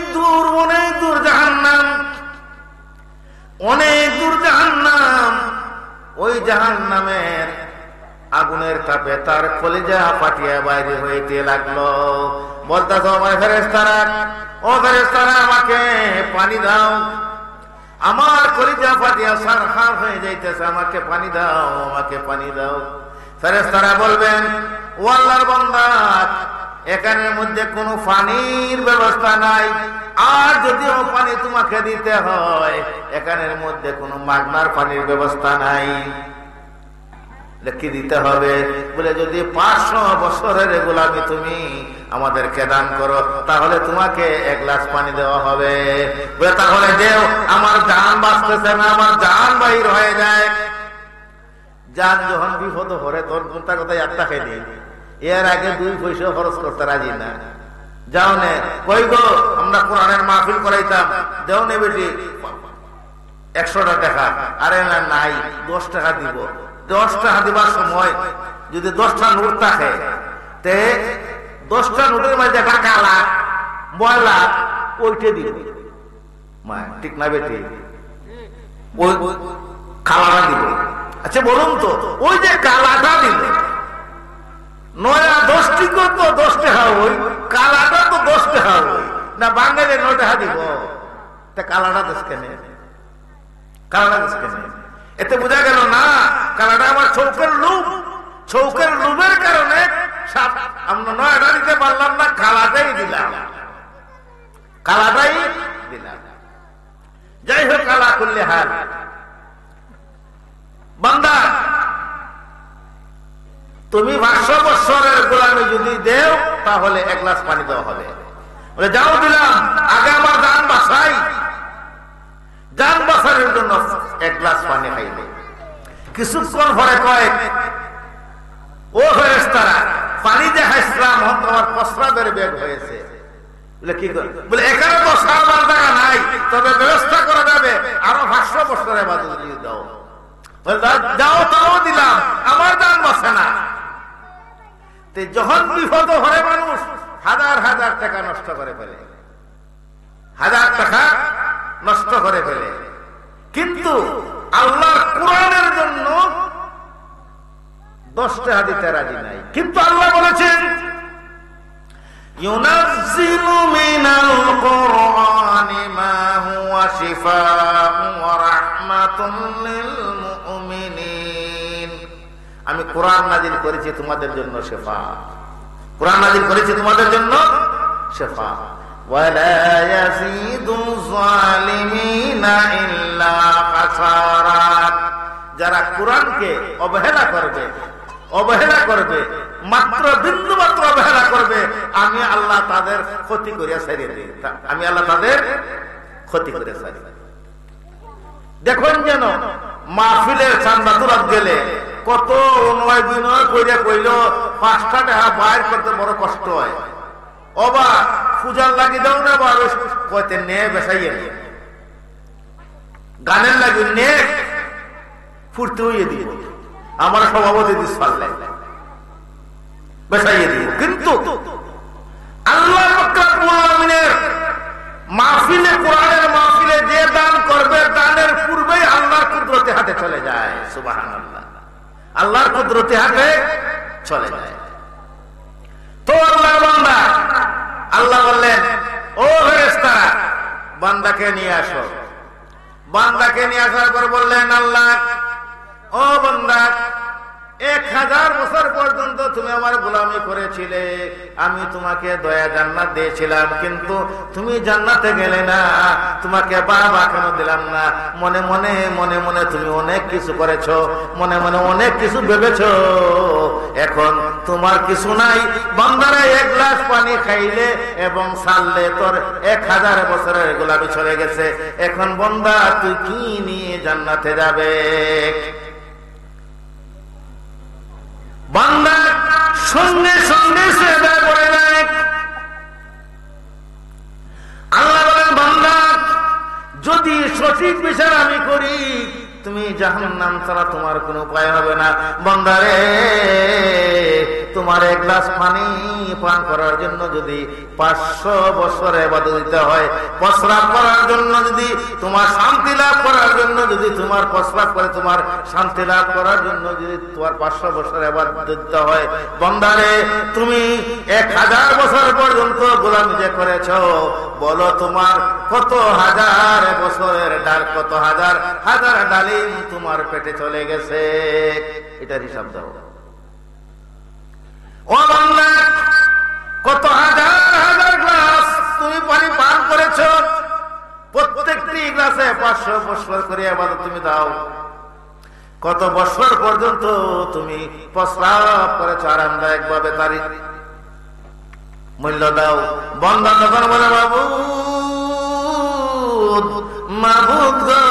দূর জাহান্নাম, অনেক দূর জাহান্নাম। ওই জাহান্নামের আগুনের তাপে তার কলিজা ফাটিয়া বাইরে হইতে লাগলো। বলতেছ আমার ফেরেশতারা, ও ফেরেশতারা আমাকে পানি দাও। আমার কলিজা ফাটিয়া সারখার হয়ে যাইতেছে, আমাকে পানি দাও, আমাকে পানি দাও। ফেরেশতারা বলবেন, ও আল্লাহর বান্দা এখানের মধ্যে কোনো পানির ব্যবস্থা নাই। আর যদিও পানি তোমাকে দিতে হয়, এখানের মধ্যে কোনো মাগনার পানির ব্যবস্থা নাই। কি দিতে হবে? বলে যদি 500 বছরের গোলামি তুমি আমাদেরকে দান করো, তাহলে তোমাকে 1 গ্লাস পানি দেওয়া হবে। বলে তাহলে দেও, আমার জান বাঁচতেছে না, আমার জান বাহির হয়ে যায়। জান যখন বিপদ হরে তখন কোনটা কথা একটা খেয়ে দিই। এর আগে 2 পয়সা খরচ করতে রাজি না। যাও নে, কই গো আমরা কোরআনের মাহফিল করাইতাম, দেও নে বেটি 100 টাকা। আরে না নাই, 10 টাকা দিব। 10 টাকা দিবার সময় যদি 10টা নোট থাকে, তে 10টা নোটের মধ্যে একটা কালা ময়লা ওইটে দিব। মা ঠিক না বেটি? ওই কালাটা দিব। আচ্ছা বলুন তো, ওই যে কালাটা দিল, নয়া 10টি কত 10 টাকা হই, কালাটা তো 10 টাকা হই না, বাঙালি 9 টাকা দিব, তা কালাটা 10 কেন? কালাটা 10 কেন? এতে বোঝা গেল না কালাটা আমার চৌকের লোভ, চৌকের লোভের কারণে আমরা 9টা দিতে পারলাম না, কালাটাই দিলাম, কালাটাই দিলাম। যাই হোক, কালা করলে হাল বান্দা, তুমি 500 বছরের গোলামি যদি দেও তাহলে 1 গ্লাস পানি দেওয়া হবে। বলে যাও দিলাম, আগে আমার জান বাঁচাই, জান বাঁচানোর জন্য 1 গ্লাস পানি খাইলে। কিছুক্ষণ পরে কয়, ও ফেরেশতারা, পানি যে খাইছিলাম তোমার প্রস্রাবের বেগ হয়েছে। বলে কি করে? বলে এখানে তো সারবার জায়গা নাই, তবে ব্যবস্থা করা যাবে, আরো 500 বছরের ইবাদত দিয়ে দাও। যাও, তাও দিলাম, আমার জান বাঁচে না। যখন বিপদ হয় মানুষ হাজার হাজার টাকা নষ্ট করে ফেলে, হাজার টাকা নষ্ট করে ফেলে, কিন্তু আল্লাহর কোরআনের জন্য 10 টাকা দিতে রাজি নাই। কিন্তু আল্লাহ বলেছেন, ইউনাজ্জিলু মিনাল কুরআনি মা হুয়া শিফাউন ওয়া রাহমাতুন লিল মুমিনিন। আমি কোরআন নাযিল করেছি তোমাদের জন্য শিফা, কোরআন নাযিল করেছি তোমাদের জন্য শিফা। ওয়ালা ইয়াজিদু যালিমিনা ইল্লা খাসারা। যারা কোরআনকে অবহেলা করবে, অবহেলা করবে, মাত্র বিন্দু মাত্র অবহেলা করবে, আমি আল্লাহ তাদের ক্ষতি করিয়া ছাড়িয়ে দিই, আমি আল্লাহ তাদের ক্ষতি করে ছাড়ি। দেখুন যেন মাহফিলের চান্দা তুলাত গেলে কত নয় বিনয় কইরা কইল 5টা টাকা বাইর করতে বড় কষ্ট হয়। অবা পূজার লাগি দাও না, বা কইতে নে বেসাইয়ে গানের লাগি নে ফুর্তি হইয়ে দিব, আমার সভাপতি দিস পারলে বেসাইয়ে দিব। কিন্তু আল্লাহ আমিনের মাহফিলে, কোরআনের মাহফিলে যে দান করবে, দানের পূর্বেই আল্লাহর কুদরতে হাতে চলে যায়। সুবহানাল্লাহ, আল্লাহর কুদরতে হাতে চলে যায়। তো আল্লাহর বান্দা, আল্লাহ বললেন, ও ফেরেশতারা, বান্দাকে নিয়ে আসো। বান্দাকে নিয়ে আসার পর বললেন আল্লাহ, ও বান্দা, 1000 বছর পর্যন্ত তুমি আমার গোলামি করেছিলে, আমি তোমাকে দয়া জান্নাত দিয়েছিলাম, কিন্তু তুমি জান্নাতে গেলে না, তোমাকে বাবা কেন দিলাম না? মনে মনে মনে মনে তুমি অনেক কিছু করেছো, মনে মনে অনেক কিছু ভেবেছো, এখন তোমার কিছু নাই। বান্দারা 1 গ্লাস পানি খাইলে এবং ছাড়লে তোর 1000 বছরের গোলামি চলে গেছে। এখন বান্দা তুই কি নিয়ে জান্নাতে যাবে? বান্দা সঙ্গে সঙ্গে সেবা করে নেয়। আল্লাহ বলেন, বান্দা যদি সঠিক বিচার আমি করি, তুমি জাহান্নাম ছাড়া তোমার কোনো উপায় হবে না। বান্দারে, তোমার 1 গ্লাস পানি পান করার জন্য যদি 500 বছর ইবাদত দিতে হয়, প্রস্রাব করার জন্য যদি তোমার শান্তি লাভ করার জন্য, যদি তোমার প্রস্রাব করে তোমার শান্তি লাভ করার জন্য যদি তোমার 500 বছর ইবাদত দিতে হয়, বান্দারে তুমি 1000 বছর পর্যন্ত গোলামি যে করেছো, বলো তোমার কত হাজার বছরের ডাল, কত হাজার হাজার ডালিম তোমার পেটে চলে গেছে, এটার হিসাব দাও। ও বান্দা, কত হাজার হাজার গ্লাস তুমি পানি পান করেছো, প্রত্যেকটি গ্লাসে 500 বছর করে ইবাদত তুমি দাও। কত বছর পর্যন্ত তুমি প্রস্রাব করেছো আরামদায়ক ভাবে, তারই মূল্য দাও। বান্দা তখন বলে, মাবুদ, মাবুদ গো,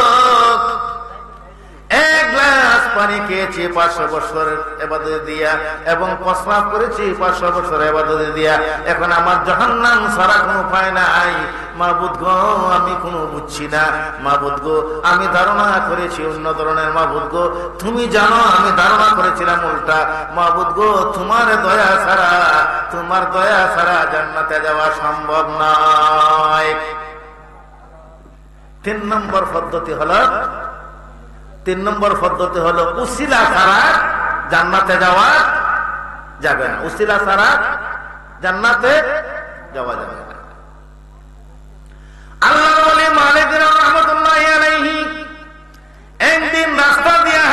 1 গ্লাস পানি খেয়েছি 500 বছর ইবাদত দিয়া, এবং প্রস্রাব করেছি 500 বছর ইবাদত দিয়া, এখন আমার জাহান্নাম ছাড়া কোনো উপায় নাই। মাবুদ গো, আমি কোনো বুঝছি না। মাবুদ গো, আমি ধারণা করেছি অন্য ধরনের। মাবুদ গো, তুমি জানো আমি ধারণা করেছিলাম উল্টা। মাবুদ গো, তোমার দয়া ছাড়া, তোমার দয়া ছাড়া জান্নাতে যাওয়া সম্ভব নয়। 3 নম্বর পদ্ধতি হলো, 3 নম্বর পদ্ধতি হলো উসিলা ছাড়া জান্নাতে যাওয়া যাবে না, উসিলা ছাড়া জান্নাতে যাওয়া যাবে না। আল্লাহর ওলি মালিক রাহমাতুল্লাহি আলাইহি একদিন রাস্তা দিয়ে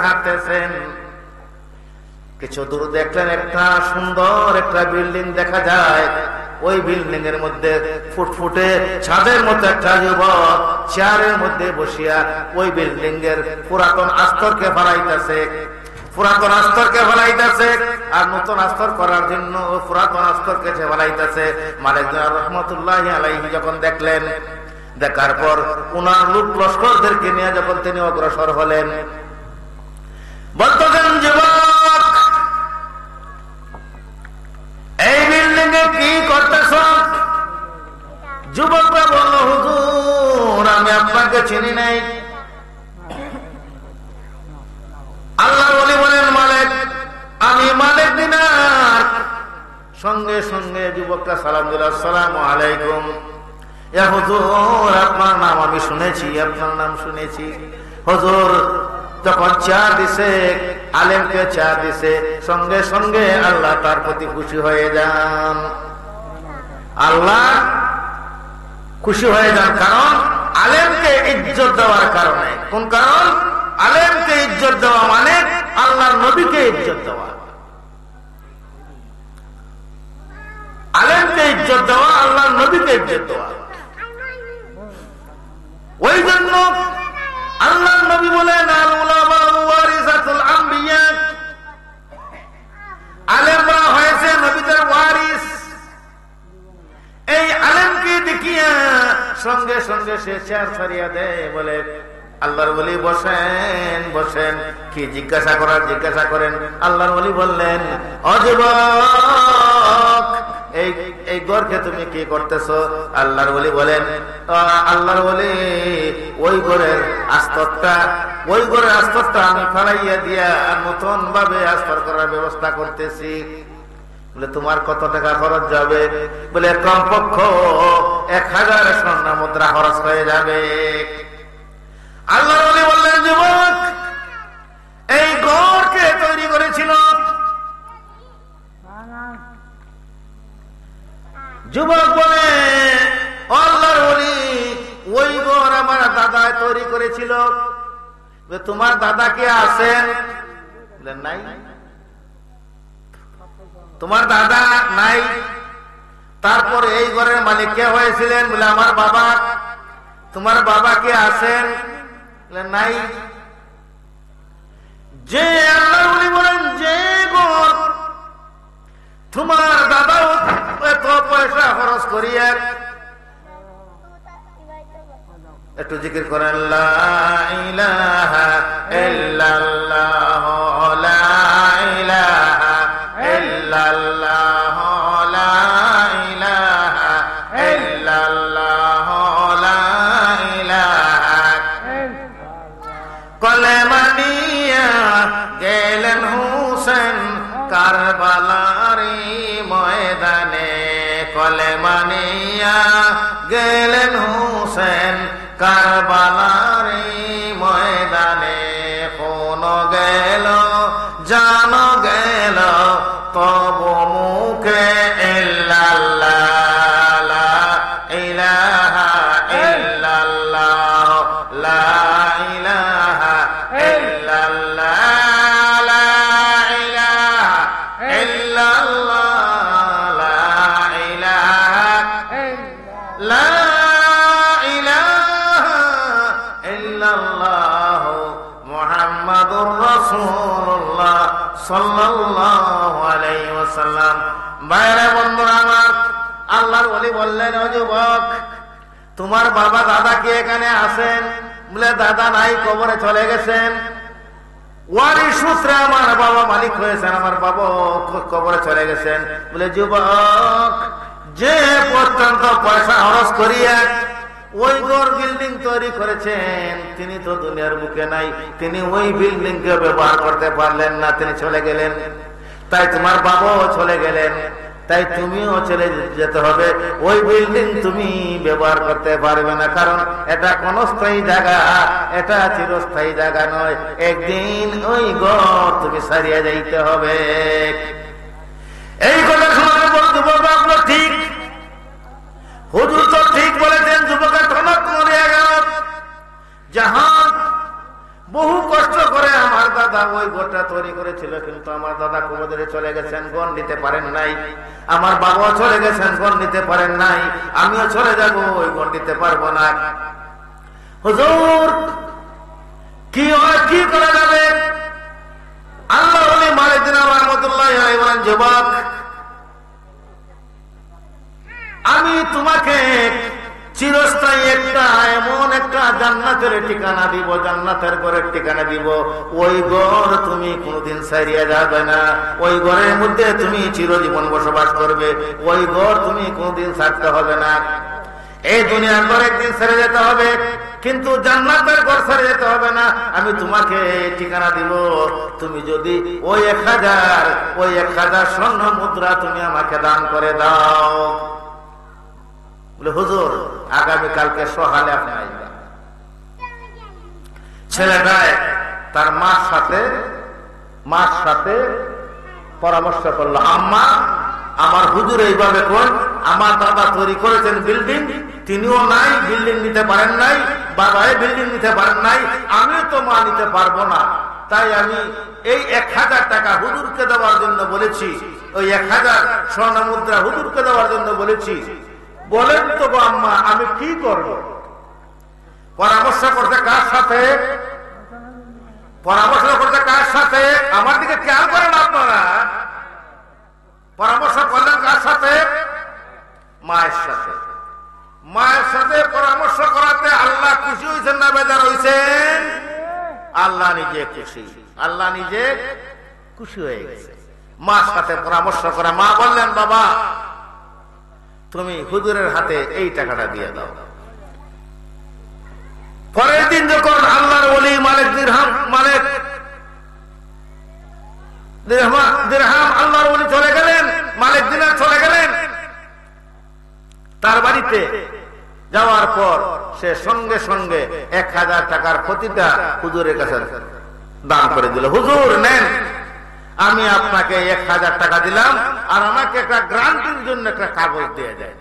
হাঁটতেছেন, কিছু দূর দেখলেন একটা সুন্দর একটা বিল্ডিং দেখা যায়। ওই বিল্ডিং এর মধ্যে ফুটফুটে ছাদের মতো একটা যুবক চেয়ারের মধ্যে বসিয়া ওই বিল্ডিং এর পুরাতন আস্তরকে ফেলাইতেছে আর নতুন আস্তর করার জন্য পুরাতন আস্তরকে ফেলাইতেছে। মালিক রাহমাতুল্লাহি আলাইহি যখন দেখলেন, দেখার পর উনার লোক লস্করদেরকে নিয়ে যখন তিনি অগ্রসর হলেন, বলতেছেন যুবক এই বিল্ডিং এ কি করতেছ? যুবকরা বলল, হুজুর আমি আপনাকে চিনি নাই। আল্লাহর ওলি বলেন, মালিক আমি মালিক দিনার। সঙ্গে সঙ্গে যুবকটা সালাম দিল, আসসালামু আলাইকুম। ইয়া হুজুর আপনার নাম আমি শুনেছি, আপনার নাম শুনেছি। হুজুর যখন চেয়ার দিছে, আলেমকে চেয়ার দিছে, সঙ্গে সঙ্গে আল্লাহ তার প্রতি খুশি হয়ে যান। আল্লাহ খুশি হয়ে যান কারণ আলেমকে ইজ্জত দেওয়ার কারণে। কোন কারণ? আলেমকে ইজ্জত দেওয়া মানে আল্লাহর নবীকে ইজ্জত দেওয়া। আলেমকে ইজ্জত দেওয়া, আল্লাহর নবীকে ইজ্জত দেওয়া। ওই জন্য আল্লাহর নবী বলেন, আল উলামা ওয়ারিসাতুল আম্বিয়া, আলেমরা হয়েছে নবীদের ওয়ারিস। এই আলেমকে দেখিয়া সঙ্গে সঙ্গে সে চেয়ার ছাড়িয়া দেয়, বলে আল্লাহর ওলি বসেন বসেন, কি জিজ্ঞাসা করেন। আল্লাহর ওলি বললেন, ও যুবক এই ঘরকে তুমি কি করতেছো? আল্লাহর ওলি বলেন, আল্লাহর ওলি ওই ঘরের আস্তরটা আমি ফেলাইয়া দিয়া নতুন ভাবে আস্তর করার ব্যবস্থা করতেছি। বলে তোমার কত টাকা খরচ যাবে? বলে কমপক্ষ 1000 স্বর্ণ মুদ্রা খরচ হয়ে যাবে। আল্লাহর ওলি বললেন, যুবক এই ঘরকে তৈরি করেছিল। যুবক বলে, আল্লাহর ওলি ওই ঘর আমার দাদা তৈরি করেছিল। তোমার দাদা কে আছেন? বলে নাই। তোমার দাদা নাই। তারপরে এই ঘরের মালিক কে হয়েছিলেন? বলে আমার বাবা। তোমার বাবা কে আছেন? বলে নাই। যে আল্লাহর ওলি বলেন, যে ঘর তোমার দাদাও এত পয়সা খরচ করিয়া, একটু জিকির করেন, লা ইলাহা ইল্লাল্লাহ, লা ইলাহা ইল্লাল্লাহ, লা ইলাহা ইল্লাল্লাহ, লা ইলাহা। কলেমা নিয়া গেলেন হুসেন কারবালারি ময়দানে, কলেমা নিয়া গেলেন হুসেন কারবালারি ময়দানে। কোন গেল জান গেল তব মুখে ইল্লাল্লাহ, লা ইলাহা ইল্লাল্লাহ, লা ইলাহা ইল্লাল্লাহ, লা ইলাহা ইল্লাল্লাহ, লা ইলাহা লা ইলাহা ইল্লাল্লাহ মুহাম্মাদুর রাসূলুল্লাহ সাল্লাল্লাহু আলাইহি ওয়াসাল্লাম। ভাইরা বন্ধুরা আমার, আল্লাহর ওলি বললেন, ও যুবক তোমার বাবা দাদা কি এখানে আছেন? বলে দাদা নাই, কবরে চলে গেছেন। ওয়ারিস সূত্রে আমার বাবা মালিক হয়েছেন, আমার বাবা কবরে চলে গেছেন। বলে যুবক যে পর্যন্ত পয়সা খরচ করিয়া ওই ঘর বিল্ডিং তৈরি করেছেন, তিনি তো দুনিয়ার বুকে নাই, তিনি ওই বিল্ডিং কে ব্যবহার করতে পারলেন না, তিনি চলে গেলেন। তাই তোমার বাবাও চলে গেলেন। তাই তুমিও চলে যেতে হবে। ওই বিল্ডিং তুমি ব্যবহার করতে পারবে না, কারণ এটা কোন স্থায়ী জায়গা, এটা চিরস্থায়ী জায়গা নয়। একদিন ওই ঘর তুমি সারিয়ে যাইতে হবে। এই কথা শোনার পর যুবক ভাবলো, ঠিক হুজুর তো ঠিক বলেছেন। যুবকের টনক মরিয়া গেল। জাহান বহু কষ্ট করে আমার দাদা ওই ঘরটা তৈরি করেছিল, কিন্তু আমার দাদা কবরে চলে গেছেন, গণ নিতে পারেন নাই। আমার বাবাও চলে গেছেন, গণ নিতে পারেন নাই। আমিও চলে যাব, ওই গণ নিতে পারবো না। হুজুর কি হয়, কি করা যাবে? আল্লাহ ওলি মালিক দিন রহমতুল্লাহ আলাইহি বলেন, যুবক আমি তোমাকে চিরস্থায়ী একটা এমন একটা জান্নাতের ঠিকানা দিব, জান্নাতের ঘরের ঠিকানা দিব। ওই ঘর তুমি কোনোদিন ছাড়িয়ে যাবে না। ওই ঘরের মধ্যে তুমি চিরজীবন বসবাস করবে। ওই ঘর তুমি কোনোদিন ছাড়তে হবে না। এই দুনিয়ার ঘর একদিন ছেড়ে যেতে হবে, কিন্তু জান্নাতের ঘর ছেড়ে যেতে হবে না। আমি তোমাকে ঠিকানা দিব। তুমি যদি ওই 1000 স্বর্ণ মুদ্রা তুমি আমাকে দান করে দাও। বলে, হুজুর আগামীকালকে সকালে আপনি আসবেন। ছেলেটায় তার মার সাথে পরামর্শ করলো, আম্মা আমার হুজুর এইভাবে কোন, আমার দাদা তৈরি করেছেন বিল্ডিং, তিনিও নাই, বিল্ডিং নিতে পারেন নাই, বাবাই বিল্ডিং নিতে পারেন নাই, আমিও তো মা নিতে পারবো না। তাই আমি এই 1000 টাকা হুজুরকে দেওয়ার জন্য বলেছি, ওই 1000 স্বর্ণ মুদ্রা হুজুরকে দেওয়ার জন্য বলেছি। বলেন তো গো আম্মা, আমি কি করব? পরামর্শ করতে কার সাথে? আমার দিকে খেয়াল করেন আপনারা। পরামর্শ করলেন কার সাথে? মায়ের সাথে। মায়ের সাথে পরামর্শ করাতে আল্লাহ খুশি হয়েছেন না বেজার হয়েছেন? আল্লাহ নিজে খুশি। আল্লাহ নিজে খুশি হয়ে গেছে। মার সাথে পরামর্শ করে মা বললেন, বাবা তুমি হুজুরের হাতে এই টাকাটা দিয়ে দাও। পরের দিন যখন আল্লাহর ওলি মালিক দিরহাম আল্লাহর ওলি চলে গেলেন, মালিক দিনার চলে গেলেন তার বাড়িতে, যাওয়ার পর সে সঙ্গে সঙ্গে 1000 টাকার প্রতিটা হুজুরের কাছে দান করে দিল। হুজুর নেন, আমি আপনাকে 1000 টাকা দিলাম, আর আমাকে একটা গ্রান্টির জন্য একটা কাগজ দিয়ে যায়।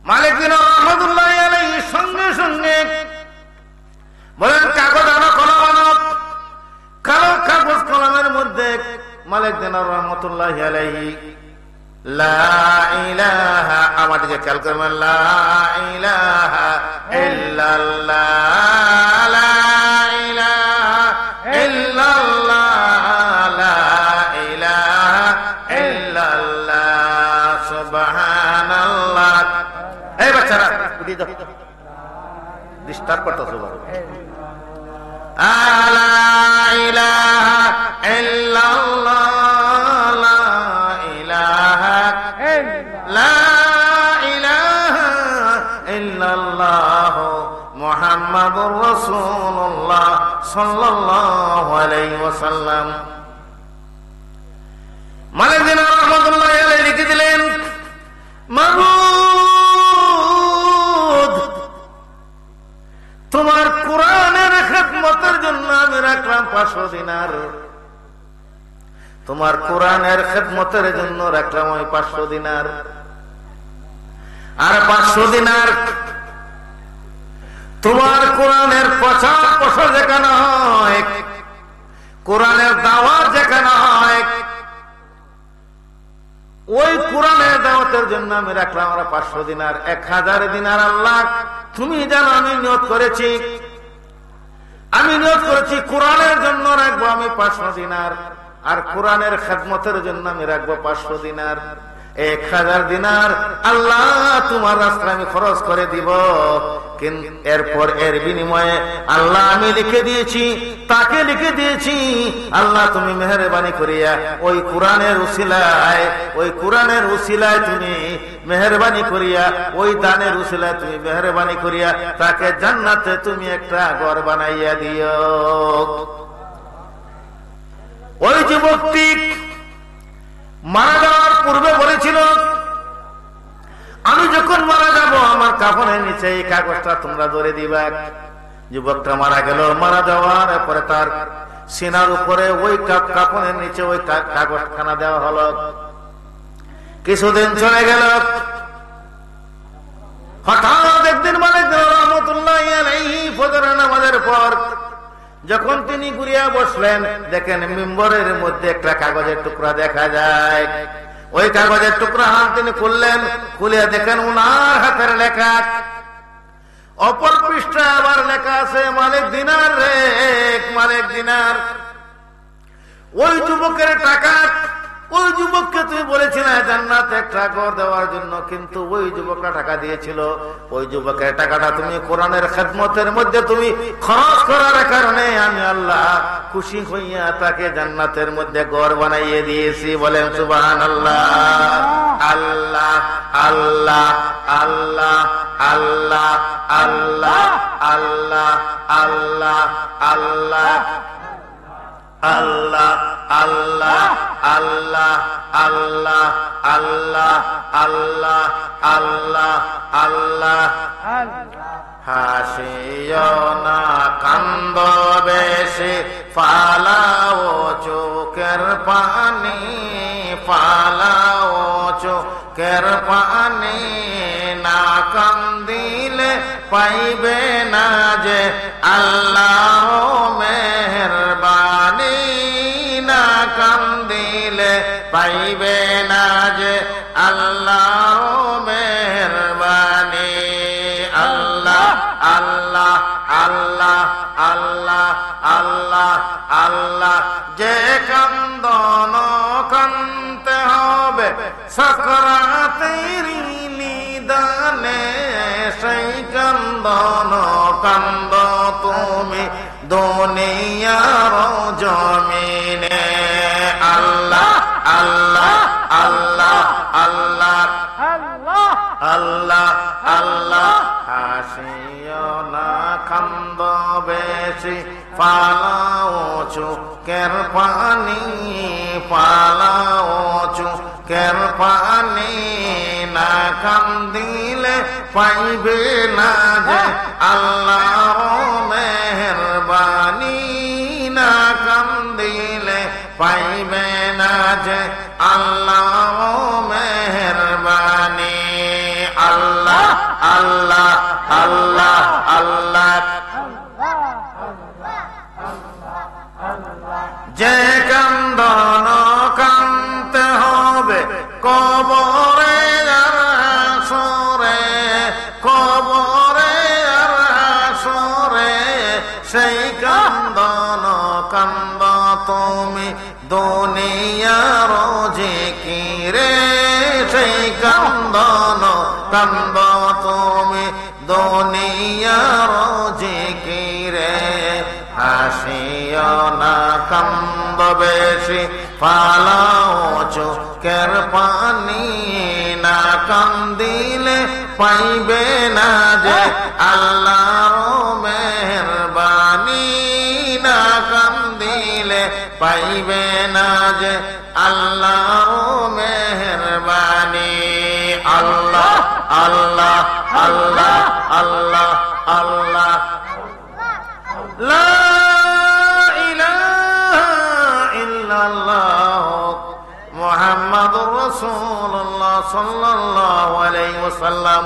মালিক দিন রহমতুল্লাহ আলাইহি সঙ্গে সঙ্গে বলেন, কাগজ আনো, কলম আনো। কালো কাগজ কলমের মধ্যে মালিক দিন রহমতুল্লাহ আলাইহি লা ইলাহা, আমার দিকে খেয়াল করবেন, লা ইলাহা ইল্লাল্লাহ, লা ইলাহা ইল্লাল্লাহ, লা ইলাহা ইল্লাল্লাহ, সুবহানাল্লাহ। এই বাচ্চারা উঠে যাও, ডিস্টার্ব করতেছো। লা ইলাহা ইল্লাল্লাহ, লা ইলাহা ইল্লাল্লাহ, মুহাম্মাদুর রাসূলুল্লাহ সাল্লাল্লাহু আলাইহি ওয়াসাল্লাম। মালিক দিন রহমাতুল্লাহ আলাইহি লিখে দিলেন, মাবুদ তোমার কোরআনের খেদমতের জন্য আমি রাখলাম 500 দিনার। তোমার কোরআনের খেদমতের জন্য রাখলাম ওই 500 দিনার। আর 500 দিনার তোমার কোরআনের প্রচার প্রসার যেখানে হয়, কোরআনের দাওয়াত যেখানে হয়, ওই কোরআনের দাওয়াতের জন্য আমি রাখলাম আমরা 500 দিনার। 1000 দিনার আল্লাহ তুমি জানো আমি নিয়ত করেছি, কোরআনের জন্য রাখবো আমি 500 দিনার, আর কোরআনের খেদমতের জন্য আমি রাখবো 500 দিনার। 1000 দিনার আল্লাহ তোমার রাস্তায় আমি খরচ করে দিব। কিন্তু এরপর এর বিনিময়ে আল্লাহ আমি লিখে দিয়েছি, তাকে লিখে দিয়েছি, আল্লাহ তুমি মেহেরবানি করিয়া ওই কোরআনের উসিলায় তুমি মেহেরবানি করিয়া, ওই দানের উসিলায় তুমি মেহেরবানি করিয়া তাকে জান্নাতে তুমি একটা ঘর বানাইয়া দিও। ওই যুবকটি মারা যাওয়ার পূর্বে বলেছিল, আমি যখন মারা যাব আমার কাফনের নিচে এই কাগজটা তোমরা ধরে দিবা। যুবকটা মারা গেল, মারা যাওয়ার পরে তার সিনার উপরে ওই কাফনের নিচে ওই কাগজখানা দেওয়া হলো। কিছুদিন চলে গেল, হঠাৎ একদিন মালিক রহমতুল্লাহি আলাইহি ফজরের নামাজের পর যখন তিনি ঘুরিয়া বসলেন, দেখেন মিম্বরের মধ্যে একটা কাগজের টুকরা দেখা যায়। ওই কাগজের টুকরা হাত তিনি খুললেন, খুলিয়া দেখেন উনার হাতের লেখা। অপর পৃষ্ঠা আবার লেখা আছে মালিক দিনার রে মালিক দিনার। ওই যুবকের টাকা, ওই যুবককে তুমি বলেছিলে জান্নাতে একটা ঘর দেওয়ার জন্য, কিন্তু ওই যুবকটা টাকা দিয়েছিল। ওই যুবকের টাকাটা তুমি কোরআনের খেদমতের মধ্যে তুমি খরচ করার কারণে আমি আল্লাহ খুশি হইয়া তাকে জান্নাতের মধ্যে ঘর বানাইয়ে দিয়েছি। বলেন সুবহানাল্লাহ। আল্লাহ আল্লাহ আল্লাহ আল্লাহ আল্লাহ আল্লাহ আল্লাহ আল্লাহ আল্লাহ আল্লাহ আল্লাহ আল্লাহ আল্লাহ আল্লাহ আল্লাহ আল্লাহ। হাসিও না কান্দ বেশি, ফালাও চোখের পানি, ফালাও চোখের পানি। না কান্দিলে পাইবে না যে আল্লাহ মেহেরবানি, না কান্দিলে পাইবে না যে আল্লাহ মেহেরবানি। আল্লাহ আল্লাহ আল্লাহ আল্লাহ আল্লাহ আল্লাহ। যে কান্দন কানতে হবে সাকরাতের নিদানে, সেই কান্দন কান্দ তুমি দুনিয়ার জমিনে। আল্লাহ আল্লাহ আল্লাহ আল্লাহ আল্লাহ আল্লাহ। হাসিও না কান্দ বেশি, ফালাও চোখের পানি, ফালাও চোখের পানি। না কান্দিলে পাইবে না যে আল্লাহ মেহেরবানি, না কান্দিলে পাইবে না যে আল্লাহ মেহেরবানি। আল্লাহ আল্লাহ আল্লাহ আল্লাহ। যে কান্দন কানতে হবে কবরে আর হাসরে, কবরে আর হাসরে, সেই কান্দন কান্দ তুমি দুনিয়ার জিকিরে, সেই কান্দন কান্দ তুমি দুনিয়ার জিকিরে। হাসিও না কান্দ বেশি, ফালাও চোখের পানি, না কান্দিলে পাইবে না যে আল্লাহর মেহেরবানি, না কান্দিলে পাইবে না যে আল্লাহর মেহেরবানি। আল্লাহ আল্লাহ আল্লাহ আল্লাহ আল্লাহ। লা ইলাহা ইল্লাল্লাহ মুহাম্মাদুর রাসূলুল্লাহ সাল্লাল্লাহু আলাইহি ওয়াসাল্লাম।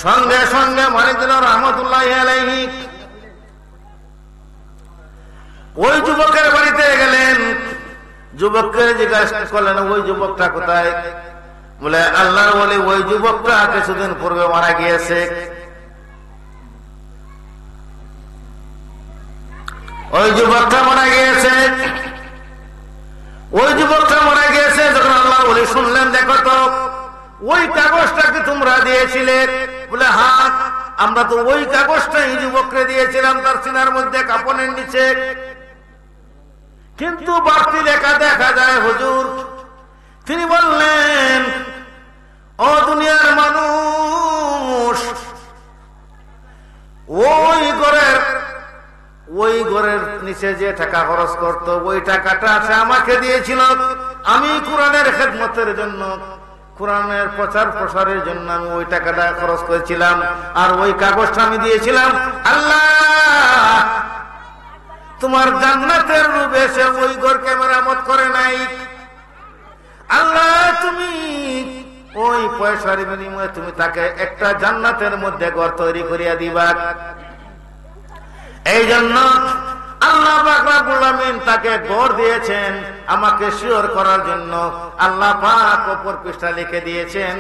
সঙ্গে সঙ্গে মালিক রহমতুল্লাহি আলাইহি ওই যুবকের বাড়িতে গেলেন। যুবককে জিজ্ঞাসা করলেন, ওই যুবকটা কোথায়? বলে আল্লাহর ওলি ওই যুবকটা কিছুদিন পূর্বে মারা গিয়েছে। ওই যুবকটা মারা গিয়েছে, ওই যুবকটা মারা গিয়েছে। যখন আল্লাহর ওলি শুনলেন, দেখো তো ওই কাগজটাকে তোমরা দিয়েছিলে? বলে হ্যাঁ, আমরা তো ওই কাগজটাই যুবককে দিয়েছিলাম তার সিনার মধ্যে কাপনের নিচে, কিন্তু বাড়তি লেখা দেখা যায় হুজুর। তিনি বললেন, ও দুনিয়ার মানুষ, ওই ঘরের পিছে যে টাকা খরচ করত ওই টাকাটা সে আমাকে দিয়েছিল। আমি কোরআনের খেদমতের জন্য, কোরআনের প্রচার প্রসারের জন্য আমি ওই টাকাটা খরচ করেছিলাম, আর ওই কাগজটা আমি দিয়েছিলাম। আল্লাহ, তোমার জান্নাতের রূপে সে ওই ঘরকে মেরামত করে নাই। আল্লাহ, তুমি ওই পয়সার বিনিময়ে তুমি তাকে একটা জান্নাতের মধ্যে ঘর তৈরি করিয়া দিবা। এই জন্য আল্লাহ পাক রব্বুল আমিন তাকে ঘর দিয়েছেন আমাকে শিওর করার জন্য। আল্লাহ পাক উপর পৃষ্ঠা লিখে দিয়েছেন,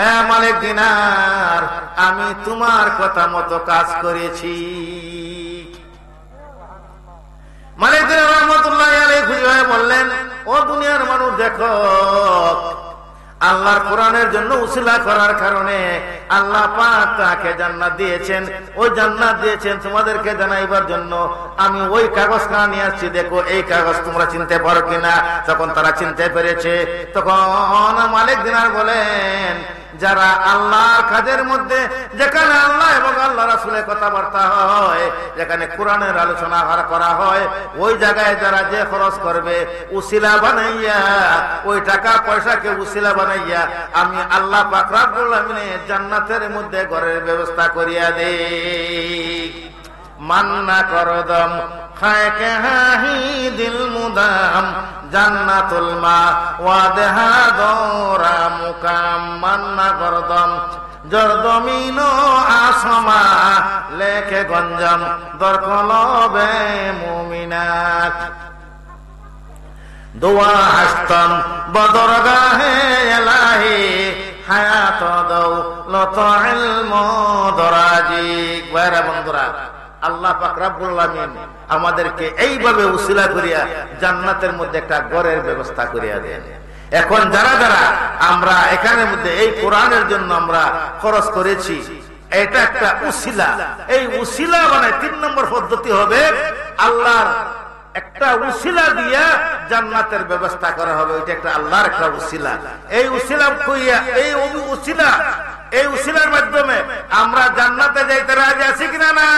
এ মালিক দিনার, আমি তোমার কথা মতো কাজ করেছি। মালিক দিনার রহমতুল্লাহি আলাইহি খুশি হয়ে বললেন, ও দুনিয়ার মানুষ, দেখো আল্লাহর কোরআনের জন্য উসিলা করার কারণে আল্লাহ পাক তাকে জান্নাত দিয়েছেন। ওই জান্নাত দিয়েছেন তোমাদেরকে জানাইবার জন্য। আমি ওই কাগজখানা নিয়ে আসছি, দেখো এই কাগজ তোমরা চিনতে পারো কিনা। তখন তারা চিনতে পেরেছে। তখন মালিক দিনার বলেন, যারা আল্লাহর কাজের মধ্যে, যেখানে আল্লাহ এবং আল্লাহ রাসূলের কথাবার্তা হয়, যেখানে কোরআনের আলোচনা করা হয়, ওই জায়গায় যারা যে খরচ করবে উসিলা বানাইয়া, ওই টাকা পয়সাকে উসিলা বানাইয়া আমি আল্লাহ পাক রব্বুল আমিন জান্নাতের মধ্যে ঘরের ব্যবস্থা করিয়া দেই। মান্না করদম খায় কে হাহি দিল মুদাম, জান্নাতুল মা ওয়াদহা দৌরা মুকাম। মান্না করদম জরদমিন আসমা লেখে গঞ্জম দরকলবে মুমিনাত। দোয়া হাস্তম বদরগাহে এলাহি হায়াত দৌলত ইলম দরাজি। ভাইরা বন্ধুরা, আল্লাহ পাক রব্বুল আমিন আমাদেরকে এইভাবে উসিলা করিয়া জান্নাতের মধ্যে একটা ঘরের ব্যবস্থা করিয়া দেন। এখন যারা যারা আমরা এখানের মধ্যে এই কোরআনের জন্য আমরা খরচ করেছি, এটা একটা উসিলা। এই উসিলা মানে 3 নম্বর পদ্ধতি হবে, আল্লাহর একটা উসিলা দিয়া জান্নাতের ব্যবস্থা করা হবে। ওইটা একটা আল্লাহর একটা উসিলা। এই উসিলা কইয়া, এই উসিলার মাধ্যমে আমরা জান্নাতে যাইতে রাজি আছি কিনা না?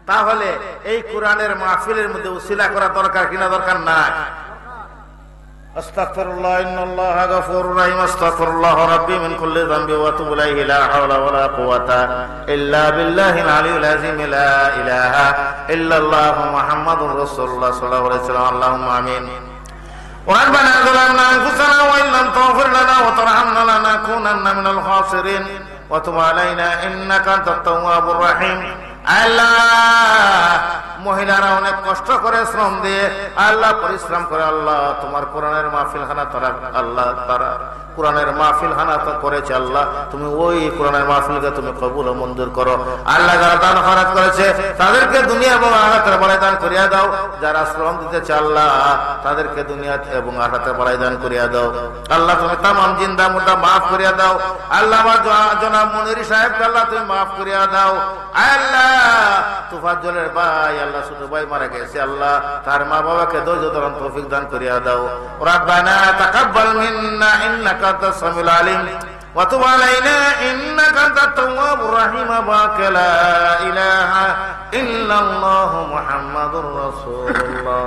তাহলে এই কোরআনের মাহফিলের মধ্যে উসিলা করা দরকার কিনা দরকার না? আস্তাগফিরুল্লাহ, ইন্নাল্লাহা গফুরুর রাহিম। আস্তাগফিরুল্লাহ রাব্বি মিন কুল্লি যামবি ওয়া আতুবু ইলাইহি, লা হাওলা ওয়ালা কুওয়াতা ইল্লা বিল্লাহিল আলিয়্যিল আযীম, লা ইলাহা ইল্লাল্লাহ মুহাম্মাদুর রাসূলুল্লাহ সাল্লাল্লাহু আলাইহি ওয়াসাল্লাম। আল্লাহুম্মা আমিন। ربنا ظلمنا أنفسنا وإن لم تغفر لنا وترحمنا لنكونن من الخاسرين وتب علينا إنك أنت التواب الرحيم। আল্লাহ, মহিলারা অনেক কষ্ট করে শ্রম দিয়ে আল্লাহ পরিশ্রম করে আল্লাহ তোমার কোরআনের মাহফিলখানা তারা কোরআনের মাহফিলখানা করেছে। আল্লাহ, তুমি ওই কোরআনের মাহফিলকে তুমি কবুল ও মঞ্জুর করো। আল্লাহ, যারা দান খরচ করেছে তাদেরকে দুনিয়া এবং আখিরাতের বড়াই দান করিয়া দাও। যারা শ্রম দিতেছে আল্লাহ, তাদেরকে দুনিয়া এবং আখিরাতের বড়াই দান করিয়া দাও। আল্লাহ, তুমি তামাম জিন্দা মুর্দা মাফ করিয়া দাও। আল্লাহ, আমার জনাব মুনির সাহেবকে আল্লাহ তুমি মাফ করিয়া দাও। আল্লাহ, তুফাজ্জলের ভাই, আল্লাহ ছোট ভাই মারা গেছে, আল্লাহ তার মা বাবাকে ধৈর্য ধারণ তৌফিক দান করিয়া দাও। রব্বানা তাকাব্বাল মিন্না ইন্নাকা আনতাস সামিউল আলিম ওয়া তুব আলাইনা ইন্নাকা আনতাত তাওয়াবুর রহিম। বাকা লা ইলাহা ইল্লাল্লাহু মুহাম্মাদুর রাসূলুল্লাহ।